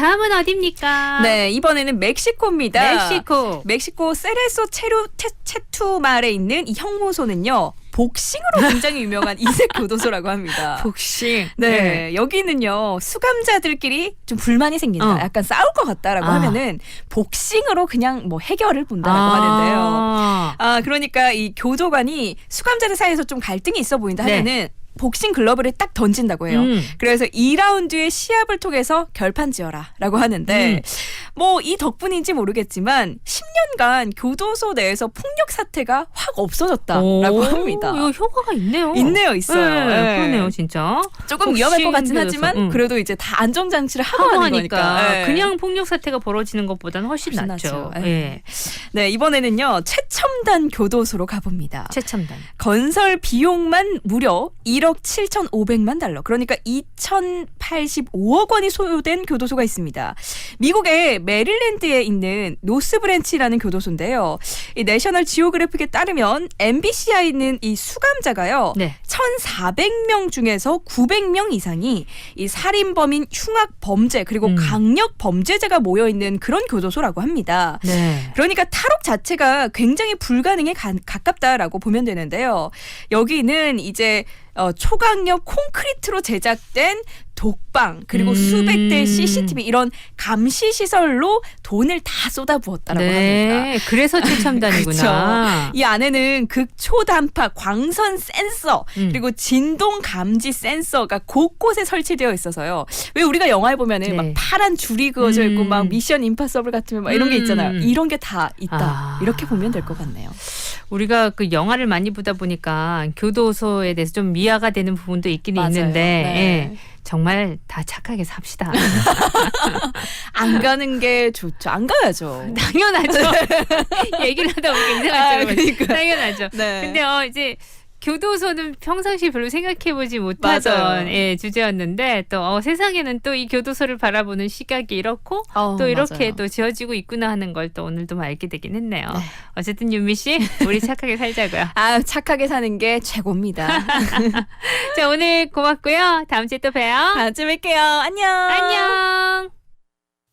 다음은 어디입니까? 네, 이번에는 멕시코입니다. 멕시코 세레소 체투 마을에 있는 이 형무소는요. 복싱으로 굉장히 유명한 이색 교도소라고 합니다. 복싱. 네, 여기는요 수감자들끼리 좀 불만이 생긴다, 약간 싸울 것 같다라고 하면은 복싱으로 그냥 뭐 해결을 본다라고 하는데요. 그러니까 이 교도관이 수감자들 사이에서 좀 갈등이 있어 보인다 하면은 복싱 글러브를 딱 던진다고 해요. 그래서 2라운드의 시합을 통해서 결판지어라라고 하는데 뭐 이 덕분인지 모르겠지만 10년간 교도소 내에서 폭력 사태가 확 없어졌다라고 합니다. 이거 효과가 있네요. 있어요. 네, 그러네요, 진짜. 조금 위험할 것 같긴 하지만 그래도 이제 다 안전장치를 하고 하는 거니까. 그냥 폭력 사태가 벌어지는 것보다는 훨씬 낫죠. 네, 이번에는요 최첨단 교도소로 가봅니다. 최첨단. 건설 비용만 무려 1억 7,500만 달러, 그러니까 2,085억 원이 소요된 교도소가 있습니다. 미국의 메릴랜드에 있는 노스브랜치라는 교도소인데요. 이 내셔널 지오그래픽에 따르면 MBC에 있는 이 수감자가요. 1,400명 중에서 900명 이상이 이 살인범인 흉악 범죄 그리고 강력 범죄자가 모여있는 그런 교도소라고 합니다. 그러니까 탈옥 자체가 굉장히 불가능에 가깝다라고 보면 되는데요. 여기는 이제 초강력 콘크리트로 제작된 독방 그리고 수백 대의 CCTV 이런 감시 시설로 돈을 다 쏟아부었다라고 합니다. 그래서 최첨단이구나. 이 안에는 극초단파 광선 센서 그리고 진동 감지 센서가 곳곳에 설치되어 있어서요. 왜 우리가 영화에 보면은 막 파란 줄이 그어져 있고 막 미션 임파서블 같으면 막 이런 게 있잖아요. 이런 게 다 있다. 이렇게 보면 될 것 같네요. 우리가 그 영화를 많이 보다 보니까 교도소에 대해서 좀 미화가 되는 부분도 있긴 있는데 정말 다 착하게 삽시다. 안 가는 게 좋죠. 안 가야죠. 당연하죠. 얘기를 하다 보니까 이상하죠. 그러니까. 당연하죠. 근데 이제 교도소는 평상시 별로 생각해보지 못하던 주제였는데 또 세상에는 또 이 교도소를 바라보는 시각이 이렇고 또 이렇게 또 지어지고 있구나 하는 걸 또 오늘도 알게 되긴 했네요. 어쨌든 윤미 씨, 우리 착하게 살자고요. 착하게 사는 게 최고입니다. 자, 오늘 고맙고요. 다음 주에 또 봬요. 다음 주에 뵐게요. 안녕. 안녕.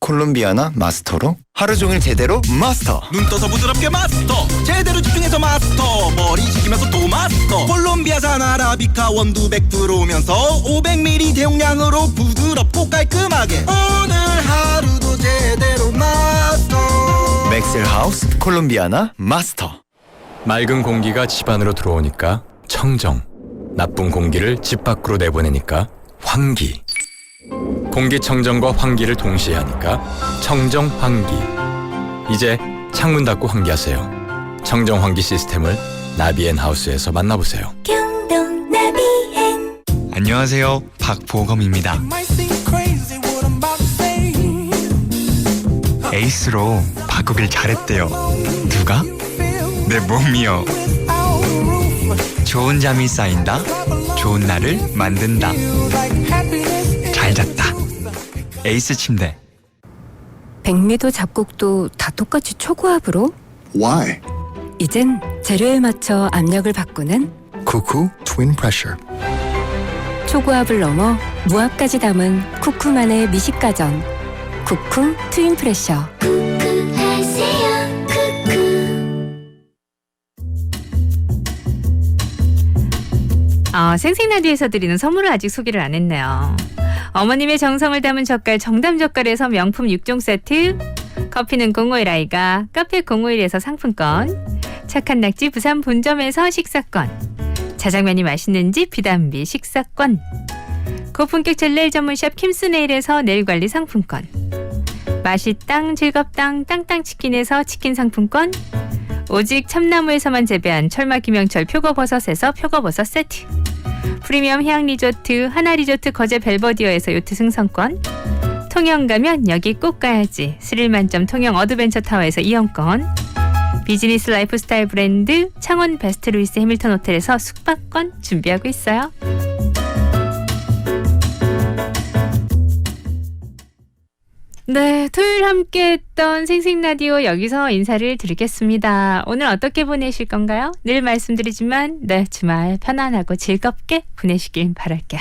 콜롬비아나 마스터로 하루 종일 제대로 마스터. 눈 떠서 부드럽게 마스터, 제대로 집중해서 마스터, 머리 식히면서 또 마스터. 콜롬비아산 아라비카 원두 100% 오면서 500ml 대용량으로 부드럽고 깔끔하게 오늘 하루도 제대로 마스터. 맥셀하우스 콜롬비아나 마스터. 맑은 공기가 집 안으로 들어오니까 청정, 나쁜 공기를 집 밖으로 내보내니까 환기. 공기청정과 환기를 동시에 하니까 청정 환기. 이제 창문 닫고 환기하세요. 청정 환기 시스템을 나비앤하우스에서 만나보세요. 경동 나비엔 안녕하세요. 박보검입니다. 에이스로 바꾸길 잘했대요. 누가? 내 몸이요. 좋은 잠이 쌓인다. 좋은 날을 만든다. 잘 잤다. 에이스 침대. 백미도 잡곡도 다 똑같이 초고압으로? Why? 이젠 재료에 맞춰 압력을 바꾸는 Cuckoo Twin Pressure. 초고압을 넘어 무압까지 담은 쿠쿠만의 미식가전. 쿠쿠 트윈 프레셔. 하세요 생생라디오에서 드리는 선물을 아직 소개를 안 했네요. 어머님의 정성을 담은 젓갈 정담젓갈에서 명품 6종 세트, 커피는 051아이가 카페 051에서 상품권, 착한 낙지 부산 본점에서 식사권, 자장면이 맛있는 집 비담비 식사권, 고품격 젤네일 전문샵 킴스네일에서 네일관리 상품권, 맛이 땅 즐겁당 땅땅치킨에서 치킨 상품권, 오직 참나무에서만 재배한 철마 김영철 표고버섯에서 표고버섯 세트, 프리미엄 해양 리조트 하나리조트 거제 벨버디어에서 요트 승선권, 통영 가면 여기 꼭 가야지 스릴 만점 통영 어드벤처타워에서 이용권, 비즈니스 라이프스타일 브랜드 창원 베스트루이스 해밀턴 호텔에서 숙박권 준비하고 있어요. 네, 토요일 함께했던 생생라디오 여기서 인사를 드리겠습니다. 오늘 어떻게 보내실 건가요? 늘 말씀드리지만 네, 주말 편안하고 즐겁게 보내시길 바랄게요.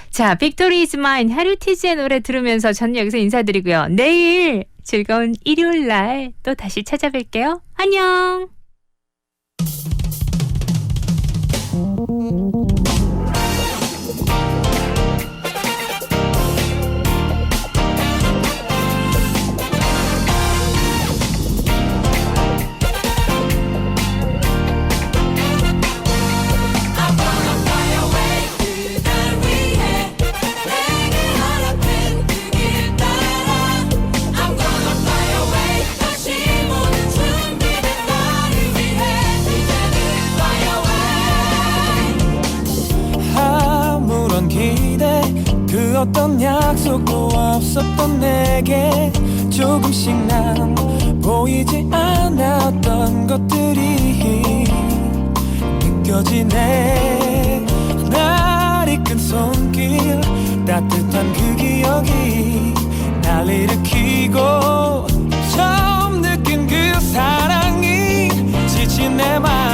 자, 빅토리 이즈 마인 헤리티지의 노래 들으면서 저는 여기서 인사드리고요. 내일 즐거운 일요일 날 또 다시 찾아뵐게요. 안녕. 어떤 약속도 없었던 내게 조금씩 난 보이지 않았던 것들이 느껴지네. 날 이끈 손길 따뜻한 그 기억이 날 일으키고 처음 느낀 그 사랑이 지친 내 맘